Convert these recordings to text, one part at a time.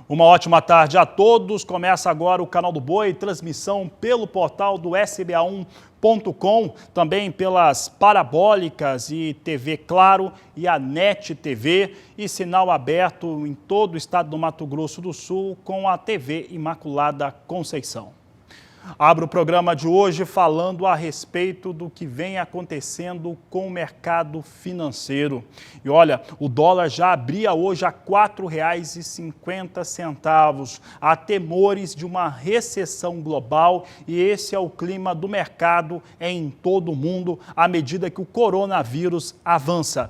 Uma ótima tarde a todos. Começa agora o Canal do Boi, transmissão pelo portal do SBA1.com, também pelas parabólicas e TV Claro e a NET TV, e sinal aberto em todo o estado do Mato Grosso do Sul com a TV Imaculada Conceição. Abro o programa de hoje falando a respeito do que vem acontecendo com o mercado financeiro. E olha, o dólar já abria hoje a R$ 4,50. Há temores de uma recessão global e esse é o clima do mercado em todo o mundo à medida que o coronavírus avança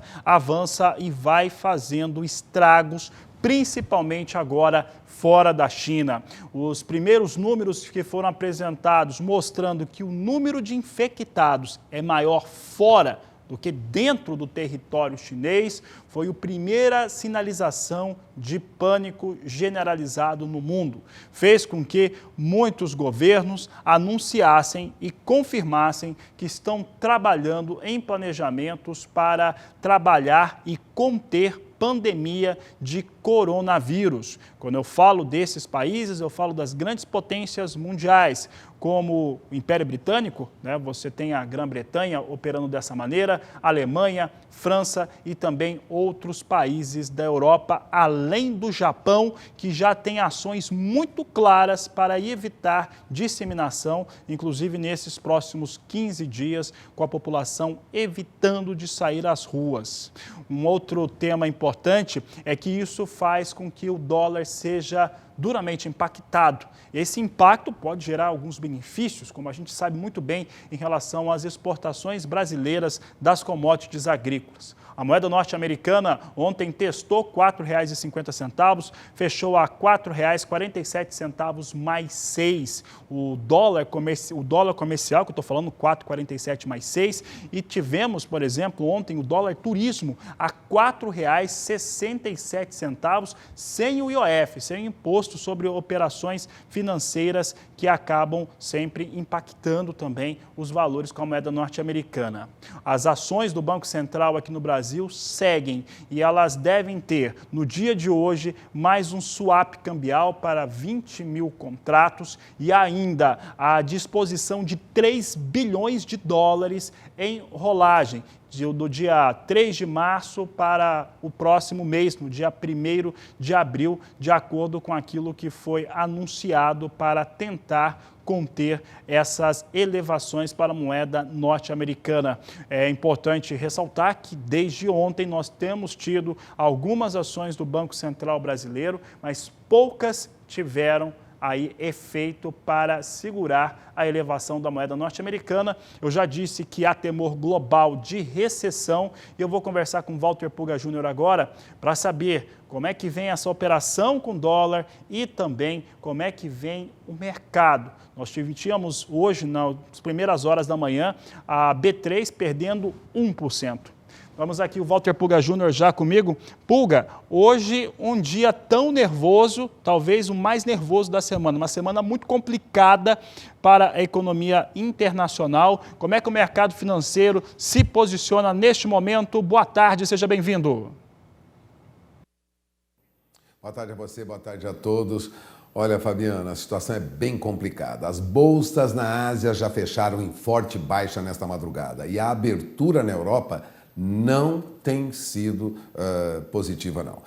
e vai fazendo estragos, principalmente agora fora da China. Os primeiros números que foram apresentados mostrando que o número de infectados é maior fora do que dentro do território chinês foi a primeira sinalização de pânico generalizado no mundo. Fez com que muitos governos anunciassem e confirmassem que estão trabalhando em planejamentos para trabalhar e conter pandemia de coronavírus. Quando eu falo desses países, eu falo das grandes potências mundiais, como o Império Britânico, você tem a Grã-Bretanha operando dessa maneira, Alemanha, França e também outros países da Europa, além do Japão, que já tem ações muito claras para evitar disseminação, inclusive nesses próximos 15 dias, com a população evitando de sair às ruas. Um outro tema importante é que isso faz com que o dólar seja duramente impactado. Esse impacto pode gerar alguns benefícios, como a gente sabe muito bem, em relação às exportações brasileiras das commodities agrícolas. A moeda norte-americana ontem testou R$ 4,50, fechou a R$ 4,47 mais 6. O dólar comercial, que eu estou falando, 4,47 mais 6. E tivemos, por exemplo, ontem o dólar turismo a R$ 4,67, sem o IOF, sem o imposto sobre operações financeiras que acabam sempre impactando também os valores com a moeda norte-americana. As ações do Banco Central aqui no Brasil seguem e elas devem ter, no dia de hoje, mais um swap cambial para 20 mil contratos e ainda a disposição de 3 bilhões de dólares em rolagem, do dia 3 de março para o próximo mês, no dia 1º de abril, de acordo com aquilo que foi anunciado para tentar conter essas elevações para a moeda norte-americana. É importante ressaltar que desde ontem nós temos tido algumas ações do Banco Central brasileiro, mas poucas tiveram aí efeito para segurar a elevação da moeda norte-americana. Eu já disse que há temor global de recessão e eu vou conversar com Walter Puga Júnior agora para saber como é que vem essa operação com dólar e também como é que vem o mercado. Nós tínhamos hoje, nas primeiras horas da manhã, a B3 perdendo 1%. Vamos aqui, o Walter Puga Júnior já comigo. Puga, hoje um dia tão nervoso, talvez o mais nervoso da semana, uma semana muito complicada para a economia internacional. Como é que o mercado financeiro se posiciona neste momento? Boa tarde, seja bem-vindo. Boa tarde a você, boa tarde a todos. Olha, Fabiana, a situação é bem complicada. As bolsas na Ásia já fecharam em forte baixa nesta madrugada e a abertura na Europa não tem sido positiva, não.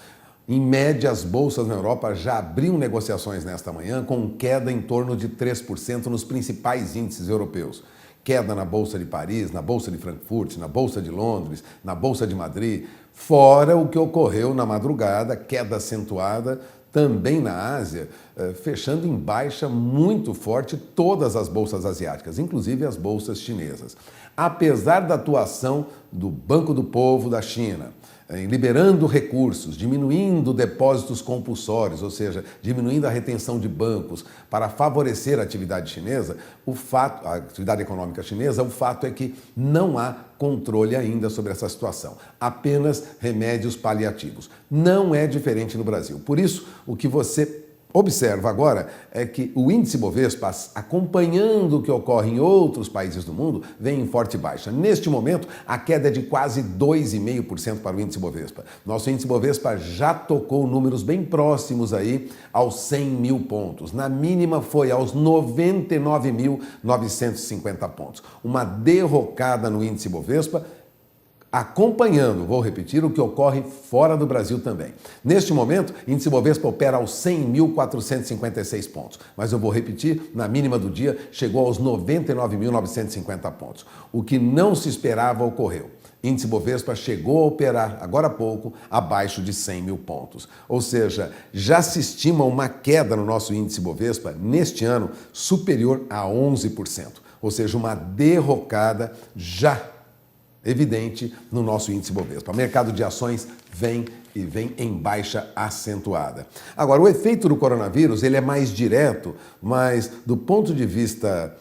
Em média, as bolsas na Europa já abriram negociações nesta manhã com queda em torno de 3% nos principais índices europeus. Queda na Bolsa de Paris, na Bolsa de Frankfurt, na Bolsa de Londres, na Bolsa de Madrid, fora o que ocorreu na madrugada, queda acentuada também na Ásia, fechando em baixa muito forte todas as bolsas asiáticas, inclusive as bolsas chinesas. Apesar da atuação do Banco do Povo da China, em liberando recursos, diminuindo depósitos compulsórios, ou seja, diminuindo a retenção de bancos para favorecer a atividade chinesa, a atividade econômica chinesa, o fato é que não há controle ainda sobre essa situação, apenas remédios paliativos. Não é diferente no Brasil. Por isso, o que você observa agora é que o índice Bovespa, acompanhando o que ocorre em outros países do mundo, vem em forte baixa. Neste momento, a queda é de quase 2,5% para o índice Bovespa. Nosso índice Bovespa já tocou números bem próximos aí aos 100 mil pontos. Na mínima foi aos 99.950 pontos. Uma derrocada no índice Bovespa, acompanhando, vou repetir, o que ocorre fora do Brasil também. Neste momento, o índice Bovespa opera aos 100.456 pontos, mas eu vou repetir, na mínima do dia, chegou aos 99.950 pontos. O que não se esperava ocorreu. O índice Bovespa chegou a operar, agora há pouco, abaixo de 100 mil pontos. Ou seja, já se estima uma queda no nosso índice Bovespa, neste ano, superior a 11%. Ou seja, uma derrocada já evidente no nosso índice Bovespa. O mercado de ações vem em baixa acentuada. Agora, o efeito do coronavírus ele é mais direto, mas do ponto de vista,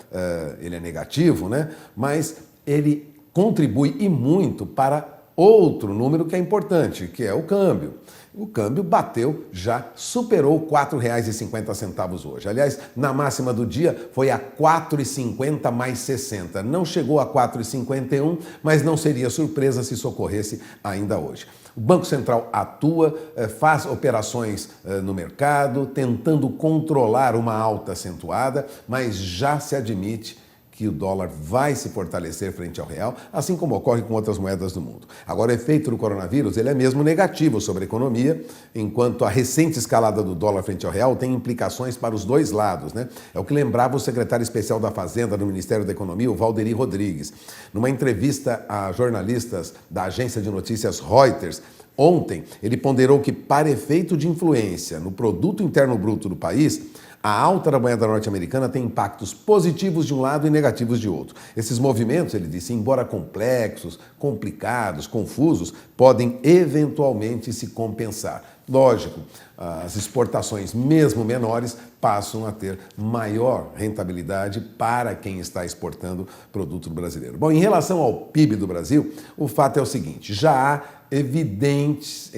ele é negativo, né? Mas ele contribui e muito para outro número que é importante, que é o câmbio. O câmbio bateu, já superou R$ 4,50 hoje. Aliás, na máxima do dia foi a 4,50 mais 60. Não chegou a 4,51, mas não seria surpresa se isso ocorresse ainda hoje. O Banco Central atua, faz operações no mercado, tentando controlar uma alta acentuada, mas já se admite que o dólar vai se fortalecer frente ao real, assim como ocorre com outras moedas do mundo. Agora, o efeito do coronavírus ele é mesmo negativo sobre a economia, enquanto a recente escalada do dólar frente ao real tem implicações para os dois lados, né? É o que lembrava o secretário especial da Fazenda do Ministério da Economia, o Valderi Rodrigues. Numa entrevista a jornalistas da agência de notícias Reuters, ontem, ele ponderou que, para efeito de influência no produto interno bruto do país, a alta da moeda norte-americana tem impactos positivos de um lado e negativos de outro. Esses movimentos, ele disse, embora complexos, complicados, confusos, podem eventualmente se compensar. Lógico, as exportações, mesmo menores, passam a ter maior rentabilidade para quem está exportando produto brasileiro. Bom, em relação ao PIB do Brasil, o fato é o seguinte, já há evidências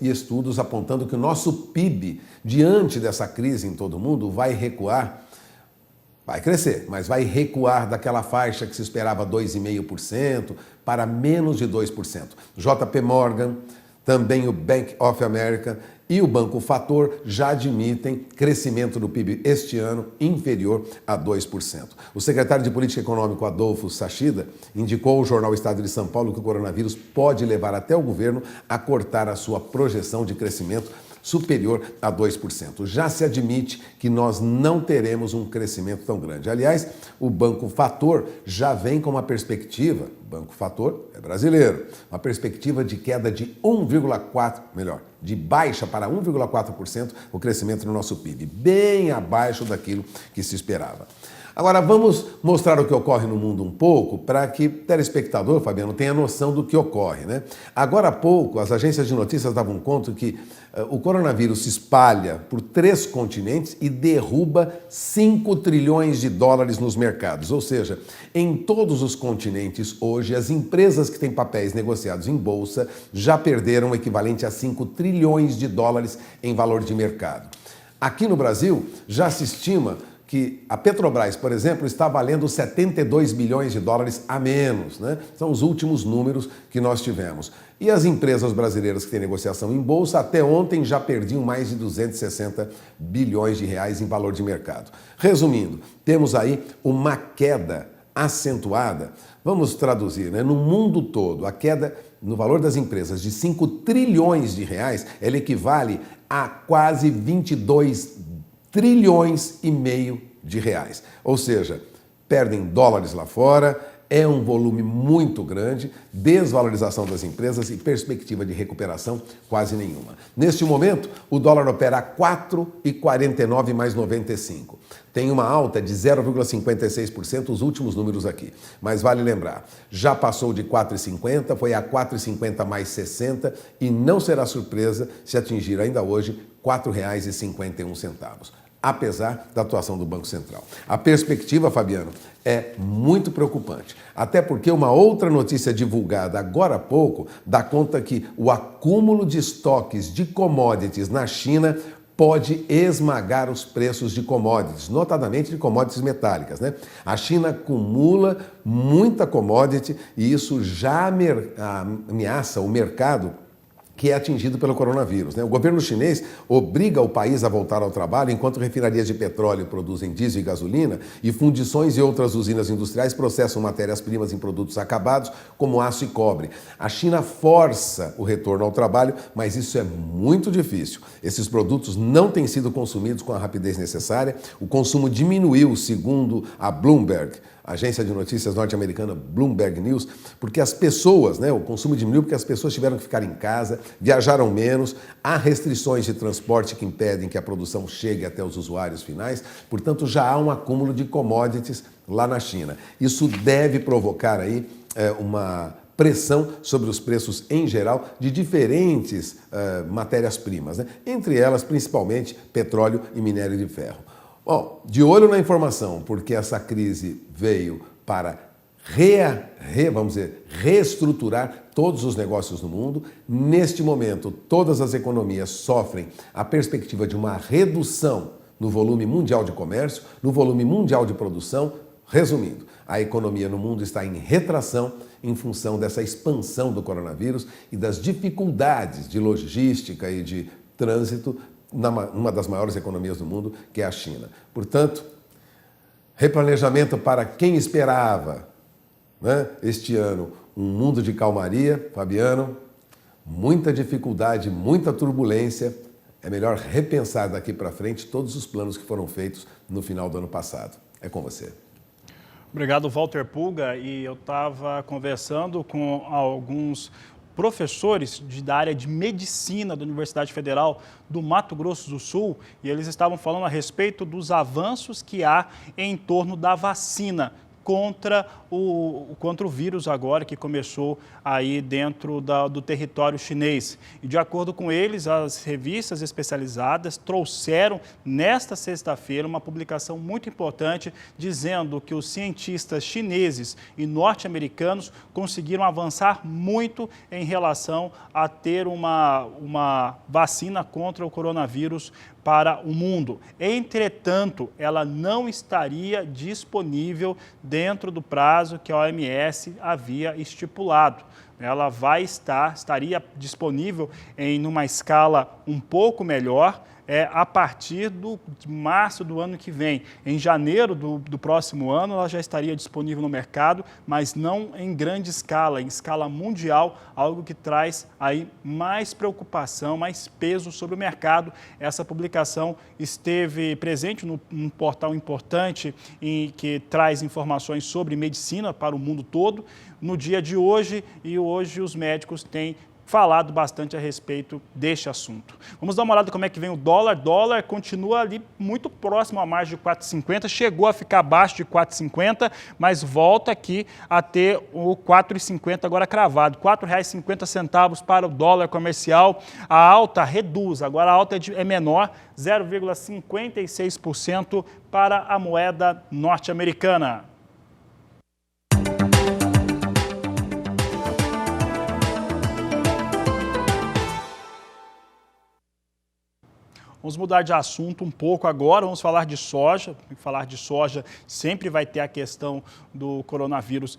e estudos apontando que o nosso PIB, diante dessa crise em todo o mundo, vai recuar, vai crescer, mas vai recuar daquela faixa que se esperava 2,5% para menos de 2%. JP Morgan, também o Bank of America e o Banco Fator já admitem crescimento do PIB este ano inferior a 2%. O secretário de Política Econômica, Adolfo Sachida, indicou ao jornal Estado de São Paulo que o coronavírus pode levar até o governo a cortar a sua projeção de crescimento superior a 2%. Já se admite que nós não teremos um crescimento tão grande. Aliás, o Banco Fator já vem com uma perspectiva, o Banco Fator é brasileiro, uma perspectiva de queda de de baixa para 1,4% o crescimento no nosso PIB, bem abaixo daquilo que se esperava. Agora, vamos mostrar o que ocorre no mundo um pouco para que o telespectador, Fabiano, tenha noção do que ocorre, né? Agora há pouco, as agências de notícias davam conta que o coronavírus se espalha por 3 continentes e derruba 5 trilhões de dólares nos mercados. Ou seja, em todos os continentes hoje, as empresas que têm papéis negociados em bolsa já perderam o equivalente a 5 trilhões de dólares em valor de mercado. Aqui no Brasil, já se estima que a Petrobras, por exemplo, está valendo 72 bilhões de dólares a menos, né? São os últimos números que nós tivemos. E as empresas brasileiras que têm negociação em bolsa, até ontem já perdiam mais de 260 bilhões de reais em valor de mercado. Resumindo, temos aí uma queda acentuada, vamos traduzir, né? No mundo todo, a queda no valor das empresas de 5 trilhões de reais, ela equivale a quase 22 trilhões e meio de reais. Ou seja, perdem dólares lá fora, é um volume muito grande, desvalorização das empresas e perspectiva de recuperação quase nenhuma. Neste momento, o dólar opera a 4,49 mais 95. Tem uma alta de 0,56%, os últimos números aqui. Mas vale lembrar, já passou de 4,50, foi a 4,50 mais 60 e não será surpresa se atingir ainda hoje R$ 4,51, apesar da atuação do Banco Central. A perspectiva, Fabiano, é muito preocupante, até porque uma outra notícia divulgada agora há pouco dá conta que o acúmulo de estoques de commodities na China pode esmagar os preços de commodities, notadamente de commodities metálicas, né? A China acumula muita commodity e isso já ameaça o mercado que é atingido pelo coronavírus, né? O governo chinês obriga o país a voltar ao trabalho enquanto refinarias de petróleo produzem diesel e gasolina e fundições e outras usinas industriais processam matérias-primas em produtos acabados, como aço e cobre. A China força o retorno ao trabalho, mas isso é muito difícil. Esses produtos não têm sido consumidos com a rapidez necessária. O consumo diminuiu, segundo a Bloomberg, a agência de notícias norte-americana Bloomberg News, porque as pessoas, né, o consumo diminuiu porque as pessoas tiveram que ficar em casa, viajaram menos, há restrições de transporte que impedem que a produção chegue até os usuários finais, portanto já há um acúmulo de commodities lá na China. Isso deve provocar aí uma pressão sobre os preços em geral de diferentes matérias-primas, né? Entre elas principalmente petróleo e minério de ferro. Bom, de olho na informação, porque essa crise veio para reestruturar todos os negócios no mundo. Neste momento, todas as economias sofrem a perspectiva de uma redução no volume mundial de comércio, no volume mundial de produção. Resumindo, a economia no mundo está em retração em função dessa expansão do coronavírus e das dificuldades de logística e de trânsito numa das maiores economias do mundo, que é a China. Portanto, replanejamento para quem esperava, né, este ano um mundo de calmaria, Fabiano, muita dificuldade, muita turbulência. É melhor repensar daqui para frente todos os planos que foram feitos no final do ano passado. É com você. Obrigado, Walter Pulga. E eu estava conversando com alguns professores da área de medicina da Universidade Federal do Mato Grosso do Sul e eles estavam falando a respeito dos avanços que há em torno da vacina contra o vírus agora que começou aí dentro do território chinês. E de acordo com eles, as revistas especializadas trouxeram nesta sexta-feira uma publicação muito importante dizendo que os cientistas chineses e norte-americanos conseguiram avançar muito em relação a ter uma vacina contra o coronavírus para o mundo. Entretanto, ela não estaria disponível dentro do prazo que a OMS havia estipulado. Ela estaria disponível em uma escala um pouco melhor a partir de março do ano que vem. Em janeiro do próximo ano, ela já estaria disponível no mercado, mas não em grande escala, em escala mundial, algo que traz aí mais preocupação, mais peso sobre o mercado. Essa publicação esteve presente num portal importante que traz informações sobre medicina para o mundo todo no dia de hoje, e hoje os médicos têm falado bastante a respeito deste assunto. Vamos dar uma olhada como é que vem o dólar. Dólar continua ali muito próximo à margem de 4,50, chegou a ficar abaixo de 4,50, mas volta aqui a ter o 4,50 agora cravado, R$ 4,50 para o dólar comercial. A alta reduz, agora a alta é menor, 0,56% para a moeda norte-americana. Vamos mudar de assunto um pouco agora, vamos falar de soja. Falar de soja sempre vai ter a questão do coronavírus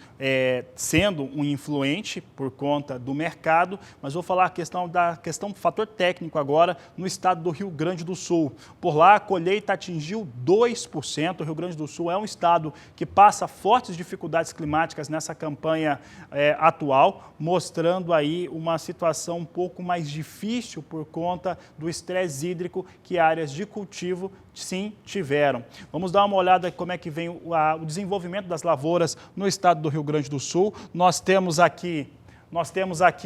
sendo um influente por conta do mercado, mas vou falar da questão do fator técnico agora no estado do Rio Grande do Sul. Por lá, a colheita atingiu 2%. O Rio Grande do Sul é um estado que passa fortes dificuldades climáticas nessa campanha atual, mostrando aí uma situação um pouco mais difícil por conta do estresse hídrico que áreas de cultivo, sim, tiveram. Vamos dar uma olhada como é que vem o desenvolvimento das lavouras no estado do Rio Grande do Sul. Nós temos aqui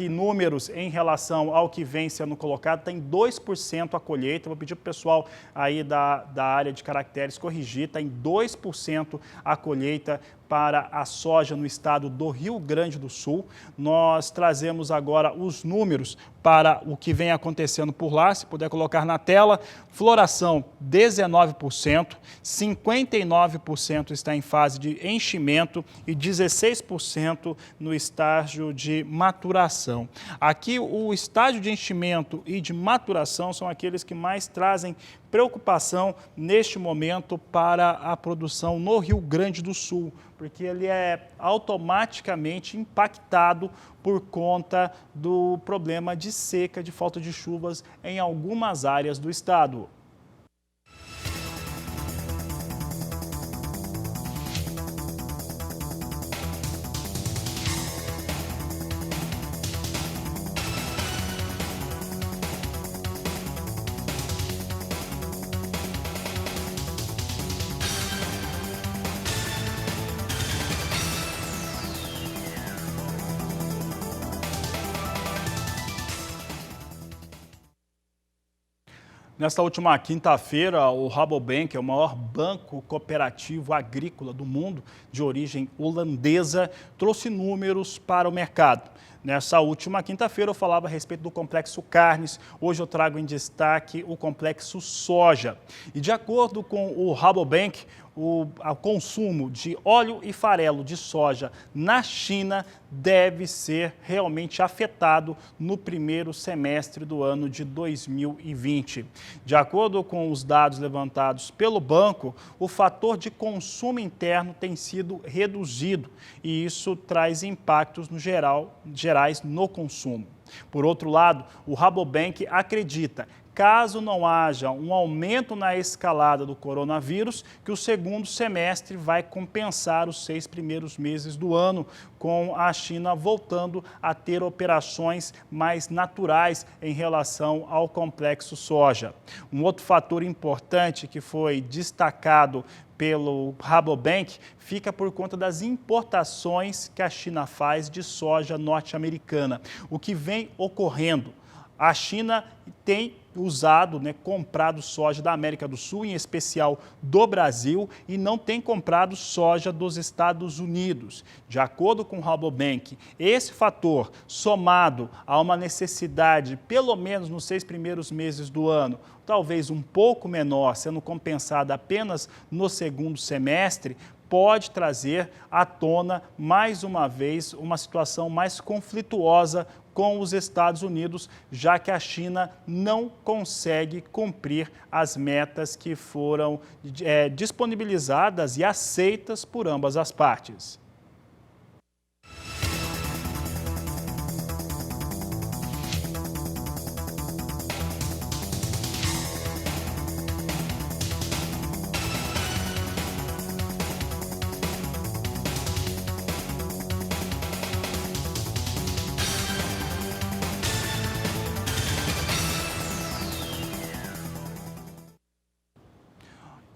números em relação ao que vem sendo colocado, está em 2% a colheita. Vou pedir para o pessoal aí da área de caracteres corrigir, está em 2% a colheita para a soja no estado do Rio Grande do Sul. Nós trazemos agora os números para o que vem acontecendo por lá, se puder colocar na tela. Floração 19%, 59% está em fase de enchimento e 16% no estágio de maturação. Aqui o estágio de enchimento e de maturação são aqueles que mais trazem preocupação neste momento para a produção no Rio Grande do Sul, porque ele é automaticamente impactado por conta do problema de seca, de falta de chuvas em algumas áreas do estado. Nesta última quinta-feira, o Rabobank, o maior banco cooperativo agrícola do mundo, de origem holandesa, trouxe números para o mercado. Nessa última quinta-feira eu falava a respeito do complexo carnes, hoje eu trago em destaque o complexo soja. E de acordo com o Rabobank, o consumo de óleo e farelo de soja na China deve ser realmente afetado no primeiro semestre do ano de 2020. De acordo com os dados levantados pelo banco, o fator de consumo interno tem sido reduzido e isso traz impactos gerais no consumo. Por outro lado, o Rabobank acredita, caso não haja um aumento na escalada do coronavírus, que o segundo semestre vai compensar os 6 primeiros meses do ano, com a China voltando a ter operações mais naturais em relação ao complexo soja. Um outro fator importante que foi destacado pelo Rabobank fica por conta das importações que a China faz de soja norte-americana. O que vem ocorrendo? A China tem comprado soja da América do Sul, em especial do Brasil, e não tem comprado soja dos Estados Unidos. De acordo com o Rabobank, esse fator, somado a uma necessidade, pelo menos nos 6 primeiros meses do ano, talvez um pouco menor, sendo compensada apenas no segundo semestre, pode trazer à tona, mais uma vez, uma situação mais conflituosa com os Estados Unidos, já que a China não consegue cumprir as metas que foram disponibilizadas e aceitas por ambas as partes.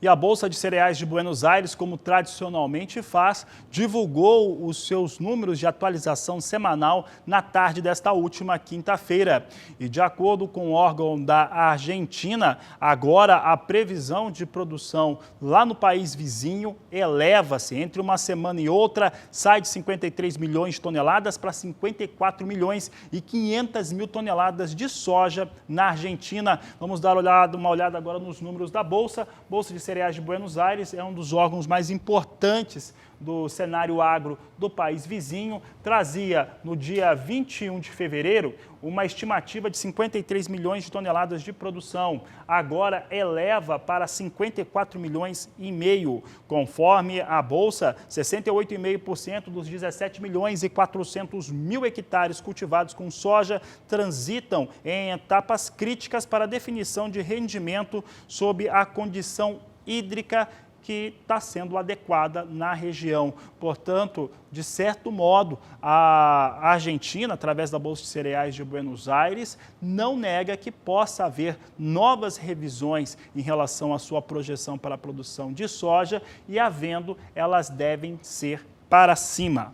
E a Bolsa de Cereais de Buenos Aires, como tradicionalmente faz, divulgou os seus números de atualização semanal na tarde desta última quinta-feira. E de acordo com o órgão da Argentina, agora a previsão de produção lá no país vizinho eleva-se. Entre uma semana e outra, sai de 53 milhões de toneladas para 54 milhões e 500 mil toneladas de soja na Argentina. Vamos dar uma olhada agora nos números da Bolsa. Bolsa de Cereais de Buenos Aires é um dos órgãos mais importantes do cenário agro do país vizinho. Trazia no dia 21 de fevereiro uma estimativa de 53 milhões de toneladas de produção. Agora eleva para 54 milhões e meio. Conforme a Bolsa, 68,5% dos 17 milhões e 400 mil hectares cultivados com soja transitam em etapas críticas para a definição de rendimento sob a condição hídrica que está sendo adequada na região. Portanto, de certo modo, a Argentina, através da Bolsa de Cereais de Buenos Aires, não nega que possa haver novas revisões em relação à sua projeção para a produção de soja e, havendo, elas devem ser para cima.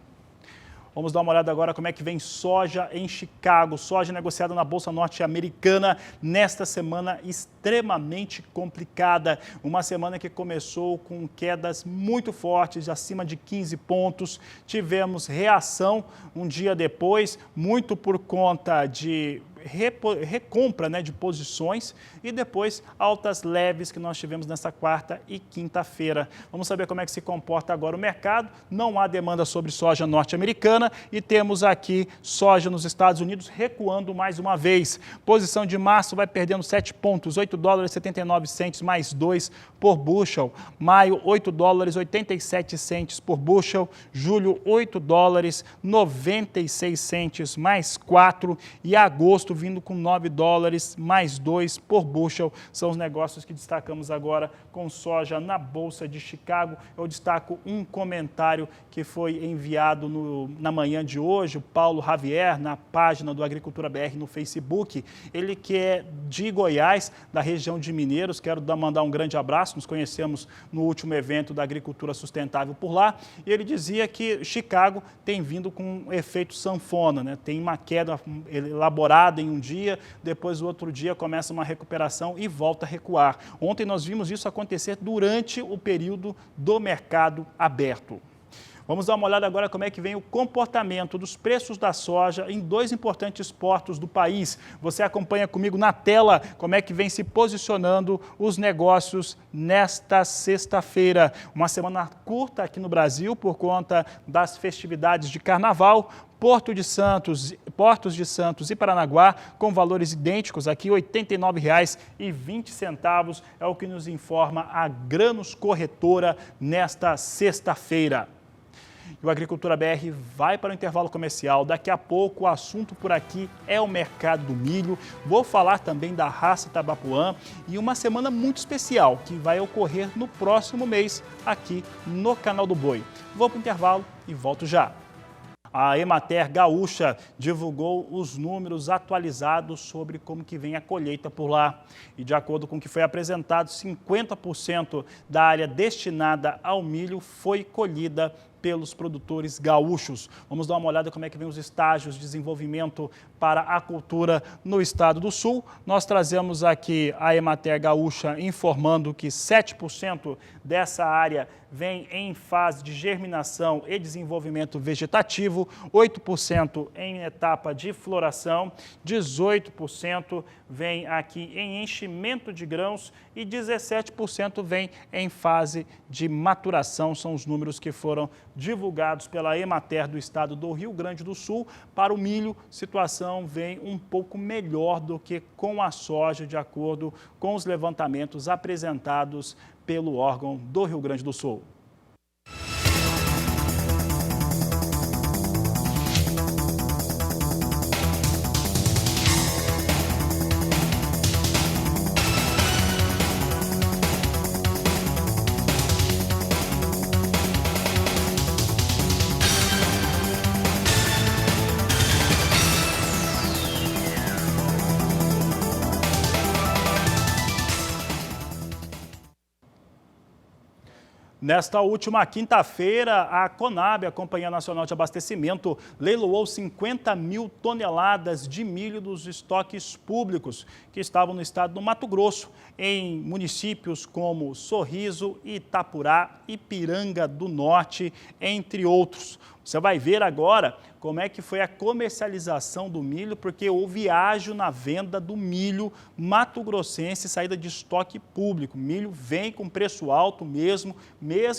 Vamos dar uma olhada agora como é que vem soja em Chicago. Soja negociada na Bolsa Norte-Americana nesta semana extremamente complicada. Uma semana que começou com quedas muito fortes, acima de 15 pontos. Tivemos reação um dia depois, muito por conta de recompra, de posições, e depois altas leves que nós tivemos nesta quarta e quinta-feira. Vamos saber como é que se comporta agora o mercado. Não há demanda sobre soja norte-americana e temos aqui soja nos Estados Unidos recuando mais uma vez. Posição de março vai perdendo 7 pontos, 8 dólares e 79 centes mais 2 por bushel. Maio, 8 dólares e 87 centes por bushel. Julho, 8 dólares 96 centes mais 4 e agosto vindo com 9 dólares mais 2 por bushel. São os negócios que destacamos agora com soja na Bolsa de Chicago. Eu destaco um comentário que foi enviado na manhã de hoje, o Paulo Javier, na página do Agricultura BR no Facebook. Ele que é de Goiás, da região de Mineiros. Quero mandar um grande abraço. Nos conhecemos no último evento da agricultura sustentável por lá. E ele dizia que Chicago tem vindo com um efeito sanfona, Tem uma queda elaborada em um dia, depois o outro dia começa uma recuperação e volta a recuar. Ontem nós vimos isso acontecer durante o período do mercado aberto. Vamos dar uma olhada agora como é que vem o comportamento dos preços da soja em dois importantes portos do país. Você acompanha comigo na tela como é que vem se posicionando os negócios nesta sexta-feira. Uma semana curta aqui no Brasil por conta das festividades de carnaval. Portos de Santos e Paranaguá com valores idênticos aqui, R$ 89,20 é o que nos informa a Grãos Corretora nesta sexta-feira. E o Agricultura BR vai para o intervalo comercial. Daqui a pouco o assunto por aqui é o mercado do milho. Vou falar também da raça Tabapuã e uma semana muito especial que vai ocorrer no próximo mês aqui no Canal do Boi. Vou para o intervalo e volto já. A Emater Gaúcha divulgou os números atualizados sobre como que vem a colheita por lá. E de acordo com o que foi apresentado, 50% da área destinada ao milho foi colhida pelos produtores gaúchos. Vamos dar uma olhada como é que vem os estágios de desenvolvimento para a cultura no estado do Sul. Nós trazemos aqui a Emater Gaúcha informando que 7% dessa área vem em fase de germinação e desenvolvimento vegetativo, 8% em etapa de floração, 18% vem aqui em enchimento de grãos e 17% vem em fase de maturação. São os números que foram divulgados pela Emater do estado do Rio Grande do Sul. Para o milho, situação vem um pouco melhor do que com a soja, de acordo com os levantamentos apresentados pelo órgão do Rio Grande do Sul. Nesta última quinta-feira, a Conab, a Companhia Nacional de Abastecimento, leiloou 50 mil toneladas de milho dos estoques públicos que estavam no estado do Mato Grosso, em municípios como Sorriso, Itapurá, Ipiranga do Norte, entre outros. Você vai ver agora como é que foi a comercialização do milho, porque houve ágio na venda do milho mato-grossense, saída de estoque público. Milho vem com preço alto mesmo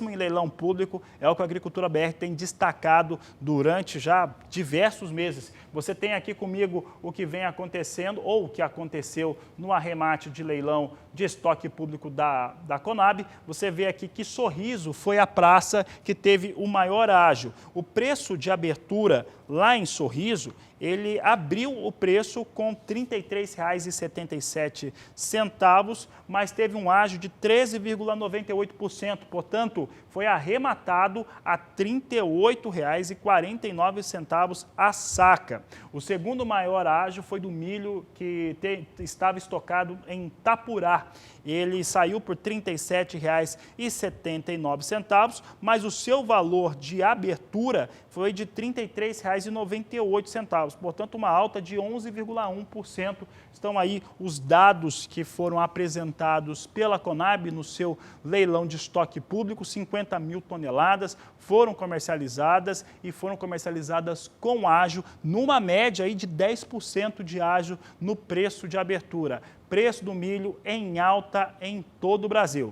em leilão público, é o que a Agricultura BR tem destacado durante já diversos meses. Você tem aqui comigo o que vem acontecendo, ou o que aconteceu no arremate de leilão de estoque público da Conab. Você vê aqui que Sorriso foi a praça que teve o maior ágio. O preço de abertura lá em Sorriso, ele abriu o preço com R$ 33,77, mas teve um ágio de 13,98%, portanto, foi arrematado a R$ 38,49 a saca. O segundo maior ágio foi do milho que estava estocado em Itapurá, Guaraná. Ele saiu por R$ 37,79, mas o seu valor de abertura foi de R$ 33,98, portanto uma alta de 11,1%. Estão aí os dados que foram apresentados pela Conab no seu leilão de estoque público. 50 mil toneladas foram comercializadas e foram comercializadas com ágio, numa média aí de 10% de ágio no preço de abertura. Preço do milho em alta em todo o Brasil.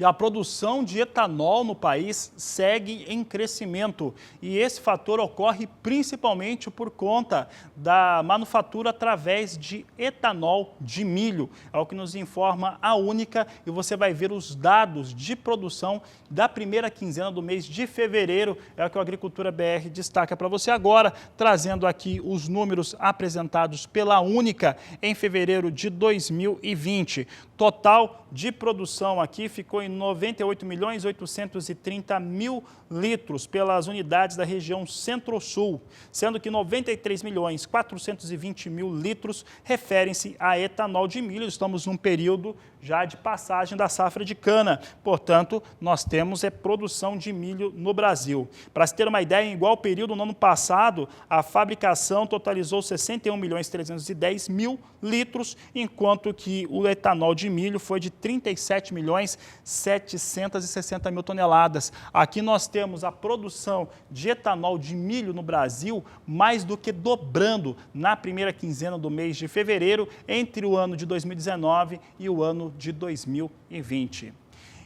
E a produção de etanol no país segue em crescimento. E esse fator ocorre principalmente por conta da manufatura através de etanol de milho. É o que nos informa a Única, e você vai ver os dados de produção da primeira quinzena do mês de fevereiro. É o que o Agricultura BR destaca para você agora, trazendo aqui os números apresentados pela Única em fevereiro de 2020. Total de produção aqui ficou em 98.830.000 litros pelas unidades da região Centro-Sul, sendo que 93.420.000 litros referem-se a etanol de milho. Estamos num período já de passagem da safra de cana, portanto, nós temos produção de milho no Brasil. Para se ter uma ideia, em igual período no ano passado, a fabricação totalizou 61.310.000 litros, enquanto que o etanol de milho foi de 37.760.000 toneladas. Aqui nós temos a produção de etanol de milho no Brasil mais do que dobrando na primeira quinzena do mês de fevereiro, entre o ano de 2019 e o ano de 2020.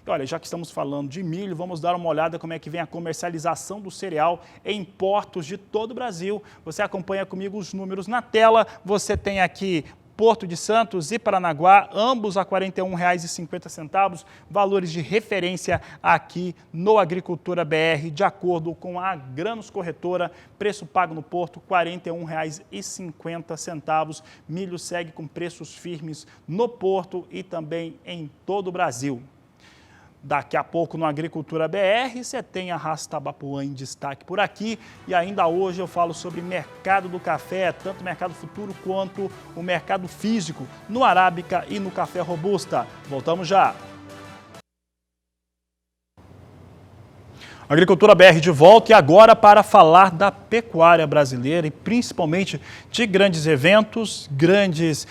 E olha, já que estamos falando de milho, vamos dar uma olhada como é que vem a comercialização do cereal em portos de todo o Brasil. Você acompanha comigo os números na tela. Você tem aqui Porto de Santos e Paranaguá, ambos a R$ 41,50, valores de referência aqui no Agricultura BR, de acordo com a Grãos Corretora, preço pago no Porto R$ 41,50. Milho segue com preços firmes no Porto e também em todo o Brasil. Daqui a pouco no Agricultura BR, você tem a raça Tabapuã em destaque por aqui. E ainda hoje eu falo sobre mercado do café, tanto o mercado futuro quanto o mercado físico, no Arábica e no Café Robusta. Voltamos já. Agricultura BR de volta, e agora para falar da pecuária brasileira e principalmente de grandes eventos, grandes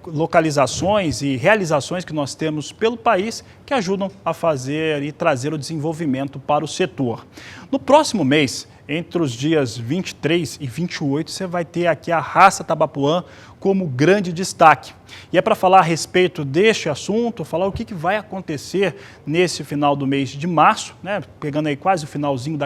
localizações e realizações que nós temos pelo país que ajudam a fazer e trazer o desenvolvimento para o setor. No próximo mês, entre os dias 23 e 28, você vai ter aqui a raça Tabapuã como grande destaque. E é para falar a respeito deste assunto, falar o que vai acontecer nesse final do mês de março, né? Pegando aí quase o finalzinho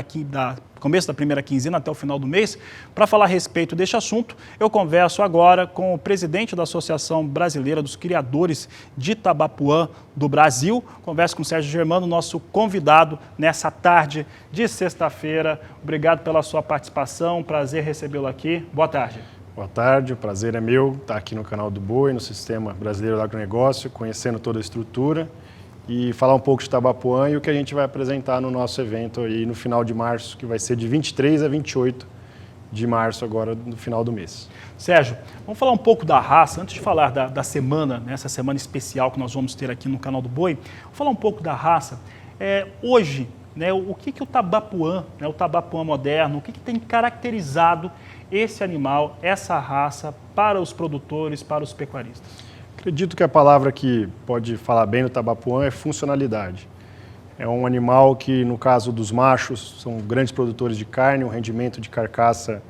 começo da primeira quinzena até o final do mês. Para falar a respeito deste assunto, eu converso agora com o presidente da Associação Brasileira dos Criadores de Tabapuã do Brasil. Converso com o Sérgio Germano, nosso convidado nessa tarde de sexta-feira. Obrigado pela sua participação, prazer recebê-lo aqui. Boa tarde. Boa tarde, o prazer é meu estar aqui no canal do Boi, no Sistema Brasileiro do Agronegócio, conhecendo toda a estrutura e falar um pouco de Tabapuã e o que a gente vai apresentar no nosso evento aí no final de março, que vai ser de 23 a 28 de março agora, no final do mês. Sérgio, vamos falar um pouco da raça, antes de falar da semana, essa semana especial que nós vamos ter aqui no canal do Boi, vamos falar um pouco da raça. Hoje, né, o que o Tabapuã, né, o Tabapuã moderno, o que tem caracterizado esse animal, essa raça, para os produtores, para os pecuaristas? Acredito que a palavra que pode falar bem do Tabapuã é funcionalidade. É um animal que, no caso dos machos, são grandes produtores de carne, um rendimento de carcaça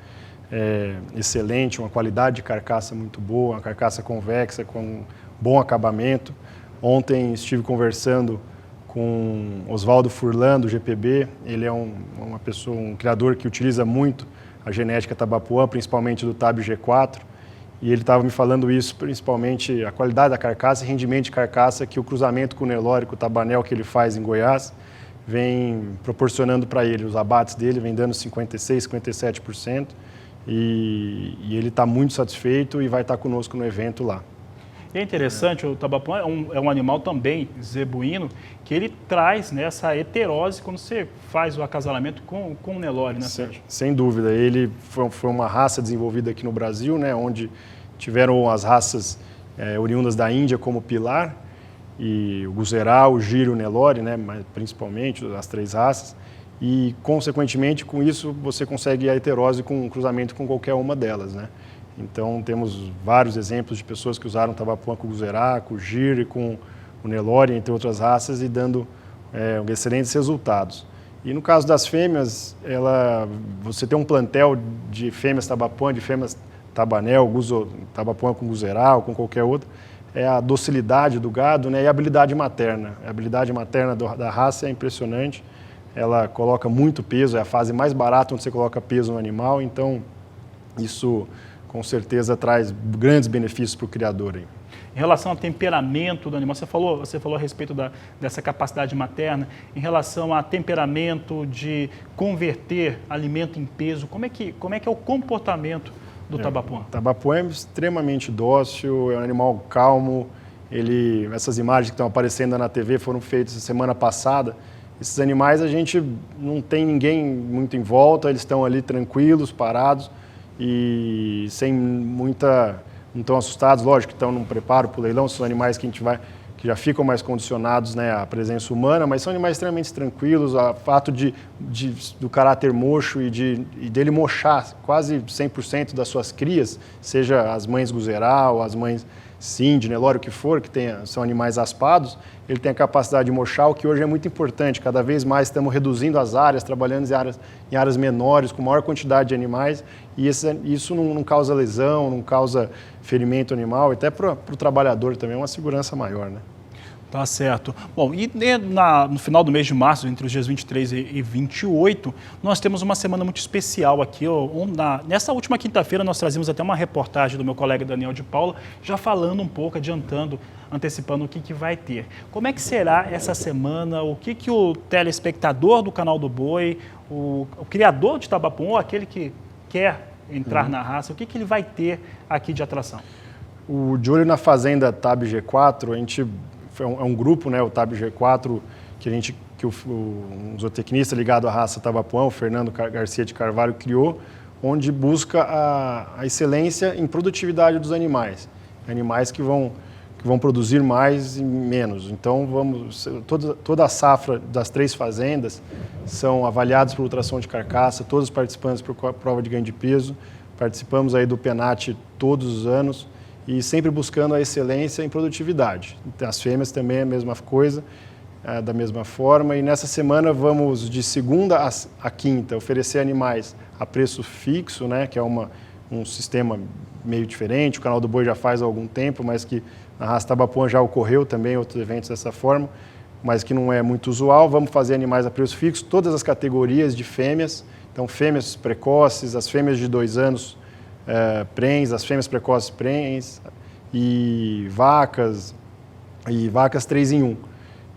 excelente, uma qualidade de carcaça muito boa, uma carcaça convexa, com bom acabamento. Ontem estive conversando com Oswaldo Furlan, do GPB. Ele é um criador que utiliza muito a genética Tabapuã, principalmente do Tab G4, e ele estava me falando isso, principalmente a qualidade da carcaça e rendimento de carcaça, que o cruzamento com o Nelore, com o Tabanel que ele faz em Goiás, vem proporcionando para ele, os abates dele vem dando 56%, 57%, e ele está muito satisfeito e vai estar conosco no evento lá. E é interessante, o tabapuã é um animal também zebuíno, que ele traz, né, essa heterose quando você faz o acasalamento com o Nelore, né, Sérgio? Sem dúvida. Ele foi uma raça desenvolvida aqui no Brasil, né, onde tiveram as raças oriundas da Índia como pilar, e o Guzerá, o Giro e o Nelore, né, mas principalmente as 3 raças, e consequentemente com isso você consegue a heterose com cruzamento com qualquer uma delas, né? Então temos vários exemplos de pessoas que usaram tabapuã com o Guzerá, com o Giro e com o Nelore, entre outras raças, e dando excelentes resultados. E no caso das fêmeas, você tem um plantel de fêmeas tabapuã, de fêmeas tabanel, tabapuã com Guzerá ou com qualquer outra, é a docilidade do gado, né, e a habilidade materna. A habilidade materna da raça é impressionante, ela coloca muito peso, é a fase mais barata onde você coloca peso no animal, então isso com certeza traz grandes benefícios para o criador aí. Em relação ao temperamento do animal, você falou a respeito dessa capacidade materna, em relação a temperamento de converter alimento em peso, como é que é o comportamento do tabapuã? O tabapuã é extremamente dócil, é um animal calmo, essas imagens que estão aparecendo na TV foram feitas semana passada. Esses animais a gente não tem ninguém muito em volta, eles estão ali tranquilos, parados, e sem muita, não estão assustados, lógico que estão num preparo para o leilão, são animais que que já ficam mais condicionados, né, à presença humana, mas são animais extremamente tranquilos, o fato do caráter mocho e dele mochar quase 100% das suas crias, seja as mães Guzerá ou as mães Cindy, Nelore, o que for, são animais aspados, ele tem a capacidade de mochar, o que hoje é muito importante. Cada vez mais estamos reduzindo as áreas, trabalhando em áreas menores, com maior quantidade de animais, e isso não causa lesão, não causa ferimento animal, e até para o trabalhador também é uma segurança maior, né? Tá certo. Bom, e no final do mês de março, entre os dias 23 e 28, nós temos uma semana muito especial aqui. Nessa última quinta-feira, nós trazimos até uma reportagem do meu colega Daniel de Paula, já falando um pouco, antecipando o que vai ter. Como é que será essa semana? O que o telespectador do canal do Boi, o criador de tabapuã, aquele que quer entrar na raça, o que ele vai ter aqui de atração? O De Olho na Fazenda Tab G4, é um grupo, né, o Tab G4, que um zootecnista ligado à raça tabapuã, o Fernando Garcia de Carvalho, criou, onde busca a excelência em produtividade dos animais. Animais que vão produzir mais e menos. Então, toda a safra das 3 fazendas são avaliados por ultrassom de carcaça, todos os participantes por prova de ganho de peso. Participamos aí do PENAT todos os anos, e sempre buscando a excelência em produtividade. As fêmeas também é a mesma coisa, da mesma forma, e nessa semana vamos de segunda a quinta oferecer animais a preço fixo, né, que é um sistema meio diferente, o Canal do Boi já faz há algum tempo, mas que na raça tabapuã já ocorreu também outros eventos dessa forma, mas que não é muito usual. Vamos fazer animais a preço fixo, todas as categorias de fêmeas, então fêmeas precoces, as fêmeas de 2 anos, prens, as fêmeas precoces prens, e vacas 3 em 1.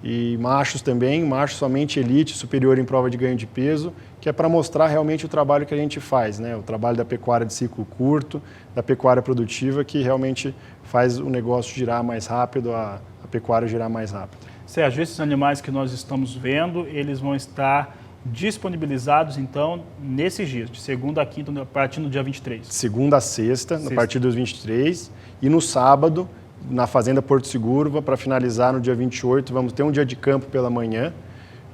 E machos também, machos somente elite, superior em prova de ganho de peso, que é para mostrar realmente o trabalho que a gente faz, né? O trabalho da pecuária de ciclo curto, da pecuária produtiva, que realmente faz o negócio girar mais rápido, a pecuária girar mais rápido. Sérgio, esses animais que nós estamos vendo, eles vão estar disponibilizados, então, nesses dias, de segunda a quinta, a partir do dia 23? Segunda a sexta, a partir dos 23, e no sábado, na Fazenda Porto Seguro, para finalizar no dia 28, vamos ter um dia de campo pela manhã,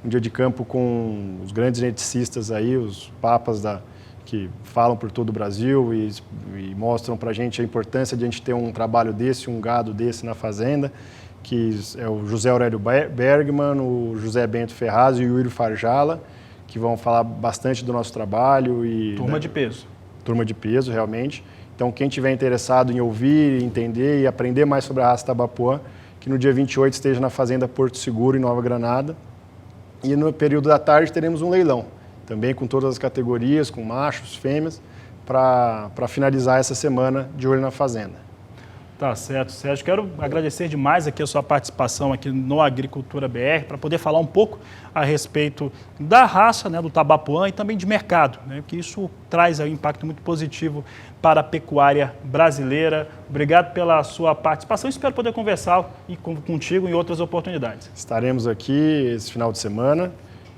um dia de campo com os grandes geneticistas aí, os papas que falam por todo o Brasil e mostram para a gente a importância de a gente ter um trabalho desse, um gado desse na fazenda, que é o José Aurélio Bergman, o José Bento Ferraz e o Yuri Farjala, que vão falar bastante do nosso trabalho. Turma de peso. Turma de peso, realmente. Então, quem tiver interessado em ouvir, entender e aprender mais sobre a raça tabapuã, que no dia 28 esteja na Fazenda Porto Seguro, em Nova Granada. E no período da tarde teremos um leilão, também com todas as categorias, com machos, fêmeas, para finalizar essa semana de olho na fazenda. Tá certo, Sérgio. Quero agradecer demais aqui a sua participação aqui no Agricultura BR, para poder falar um pouco a respeito da raça, né, do Tabapuã e também de mercado, né, que isso traz aí um impacto muito positivo para a pecuária brasileira. Obrigado pela sua participação. Espero poder conversar contigo em outras oportunidades. Estaremos aqui esse final de semana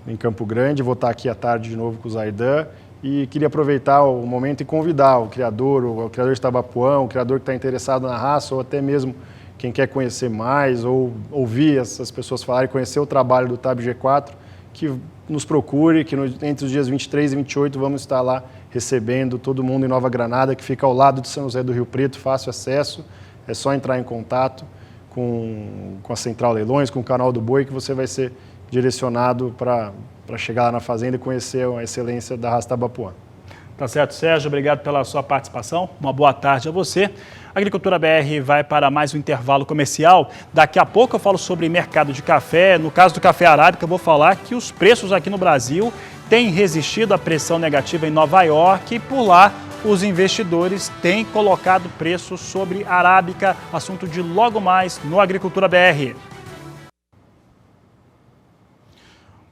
em Campo Grande. Vou estar aqui à tarde de novo com o Zaidan. E queria aproveitar o momento e convidar o criador de Tabapuã, o criador que está interessado na raça, ou até mesmo quem quer conhecer mais, ou ouvir essas pessoas falarem, conhecer o trabalho do Tab G4, que nos procure, que entre os dias 23 e 28 vamos estar lá recebendo todo mundo em Nova Granada, que fica ao lado de São José do Rio Preto, fácil acesso, é só entrar em contato com a Central Leilões, com o Canal do Boi, que você vai ser direcionado para chegar lá na fazenda e conhecer a excelência da raça Tabapuã. Tá certo, Sérgio. Obrigado pela sua participação. Uma boa tarde a você. A Agricultura BR vai para mais um intervalo comercial. Daqui a pouco eu falo sobre mercado de café. No caso do café arábica, eu vou falar que os preços aqui no Brasil têm resistido à pressão negativa em Nova York e por lá os investidores têm colocado preços sobre arábica, assunto de logo mais no Agricultura BR.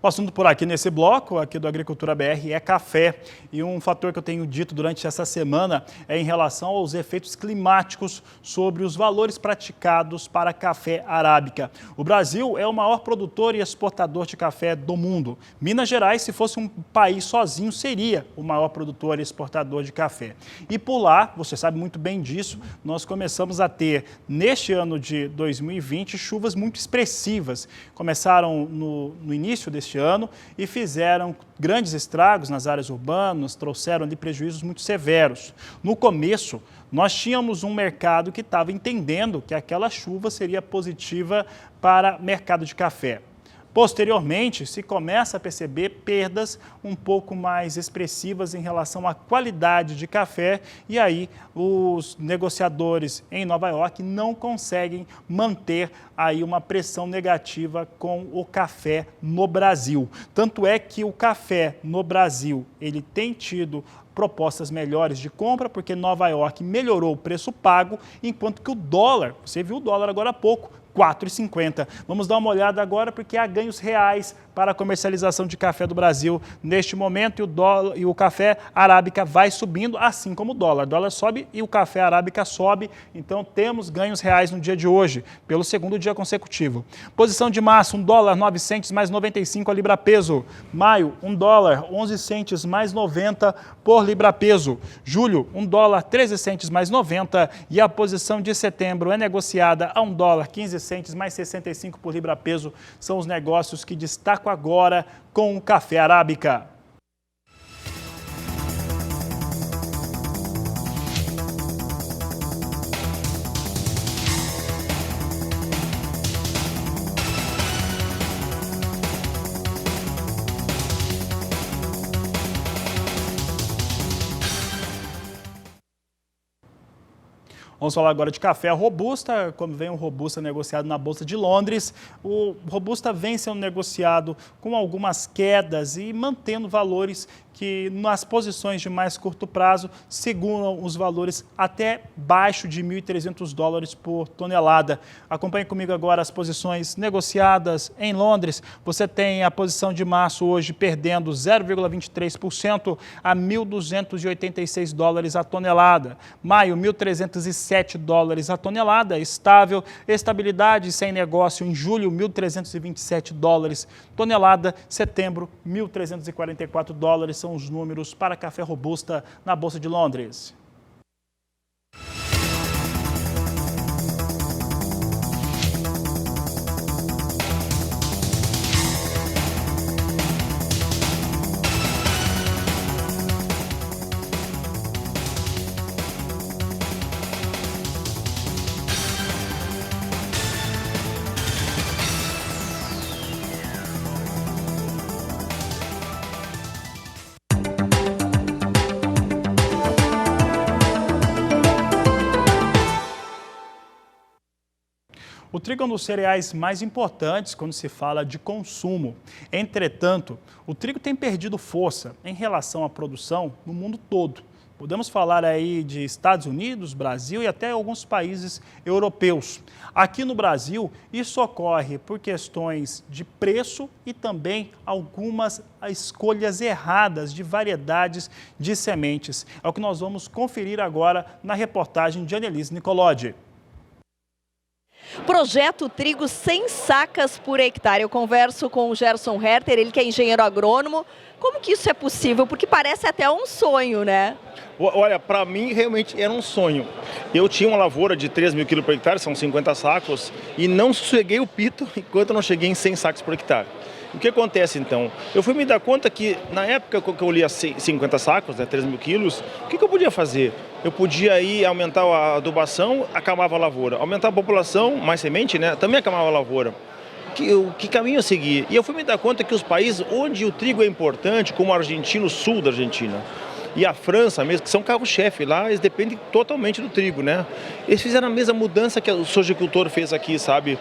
O assunto por aqui nesse bloco, aqui do Agricultura BR, é café. E um fator que eu tenho dito durante essa semana é em relação aos efeitos climáticos sobre os valores praticados para café arábica. O Brasil é o maior produtor e exportador de café do mundo. Minas Gerais, se fosse um país sozinho, seria o maior produtor e exportador de café. E por lá, você sabe muito bem disso, nós começamos a ter, neste ano de 2020, chuvas muito expressivas. Começaram no início deste ano e fizeram grandes estragos nas áreas urbanas, trouxeram ali prejuízos muito severos. No começo, nós tínhamos um mercado que estava entendendo que aquela chuva seria positiva para o mercado de café. Posteriormente, se começa a perceber perdas um pouco mais expressivas em relação à qualidade de café e aí os negociadores em Nova York não conseguem manter aí uma pressão negativa com o café no Brasil. Tanto é que o café no Brasil, ele tem tido propostas melhores de compra, porque Nova York melhorou o preço pago, enquanto que o dólar, você viu o dólar agora há pouco, 4,50. Vamos dar uma olhada agora porque há ganhos reais para a comercialização de café do Brasil neste momento e o café arábica vai subindo, assim como o dólar. O dólar sobe e o café arábica sobe, então temos ganhos reais no dia de hoje, pelo segundo dia consecutivo. Posição de março, $1, 9 centes mais 95 a libra peso. Maio, $1, 11 centes mais 90 por libra peso. Julho, $1, 13 centes mais 90 e a posição de setembro é negociada a $1, 15 centes mais 65 por libra peso. São os negócios que destaco agora com o café arábica. Vamos falar agora de café robusta, como vem o robusta negociado na Bolsa de Londres. O robusta vem sendo negociado com algumas quedas e mantendo valores que nas posições de mais curto prazo seguram os valores até baixo de $1.300 por tonelada. Acompanhe comigo agora as posições negociadas em Londres. Você tem a posição de março hoje perdendo 0,23% a $1.286 a tonelada. Maio, $1.307 a tonelada, estável. Estabilidade sem negócio em julho, $1.327 tonelada. Setembro, $1.344 são os números para café robusta na Bolsa de Londres. O trigo é um dos cereais mais importantes quando se fala de consumo. Entretanto, o trigo tem perdido força em relação à produção no mundo todo. Podemos falar aí de Estados Unidos, Brasil e até alguns países europeus. Aqui no Brasil, isso ocorre por questões de preço e também algumas escolhas erradas de variedades de sementes. É o que nós vamos conferir agora na reportagem de Annelise Nicolodi. Projeto Trigo 100 sacas por hectare. Eu converso com o Gerson Herter, ele que é engenheiro agrônomo. Como que isso é possível? Porque parece até um sonho, né? Olha, para mim realmente era um sonho. Eu tinha uma lavoura de 3 mil quilos por hectare, são 50 sacos, e não sosseguei o pito enquanto eu não cheguei em 100 sacos por hectare. O que acontece então? Eu fui me dar conta que na época que eu lia 50 sacos, né, 3 mil quilos, o que eu podia fazer? Eu podia ir aumentar a adubação, acabava a lavoura. Aumentar a população, mais semente, né, também acabava a lavoura. Que caminho a seguir? E eu fui me dar conta que os países onde o trigo é importante, como a Argentina, o sul da Argentina, e a França mesmo, que são carro-chefe, lá eles dependem totalmente do trigo, né? Eles fizeram a mesma mudança que o sojicultor fez aqui, sabe?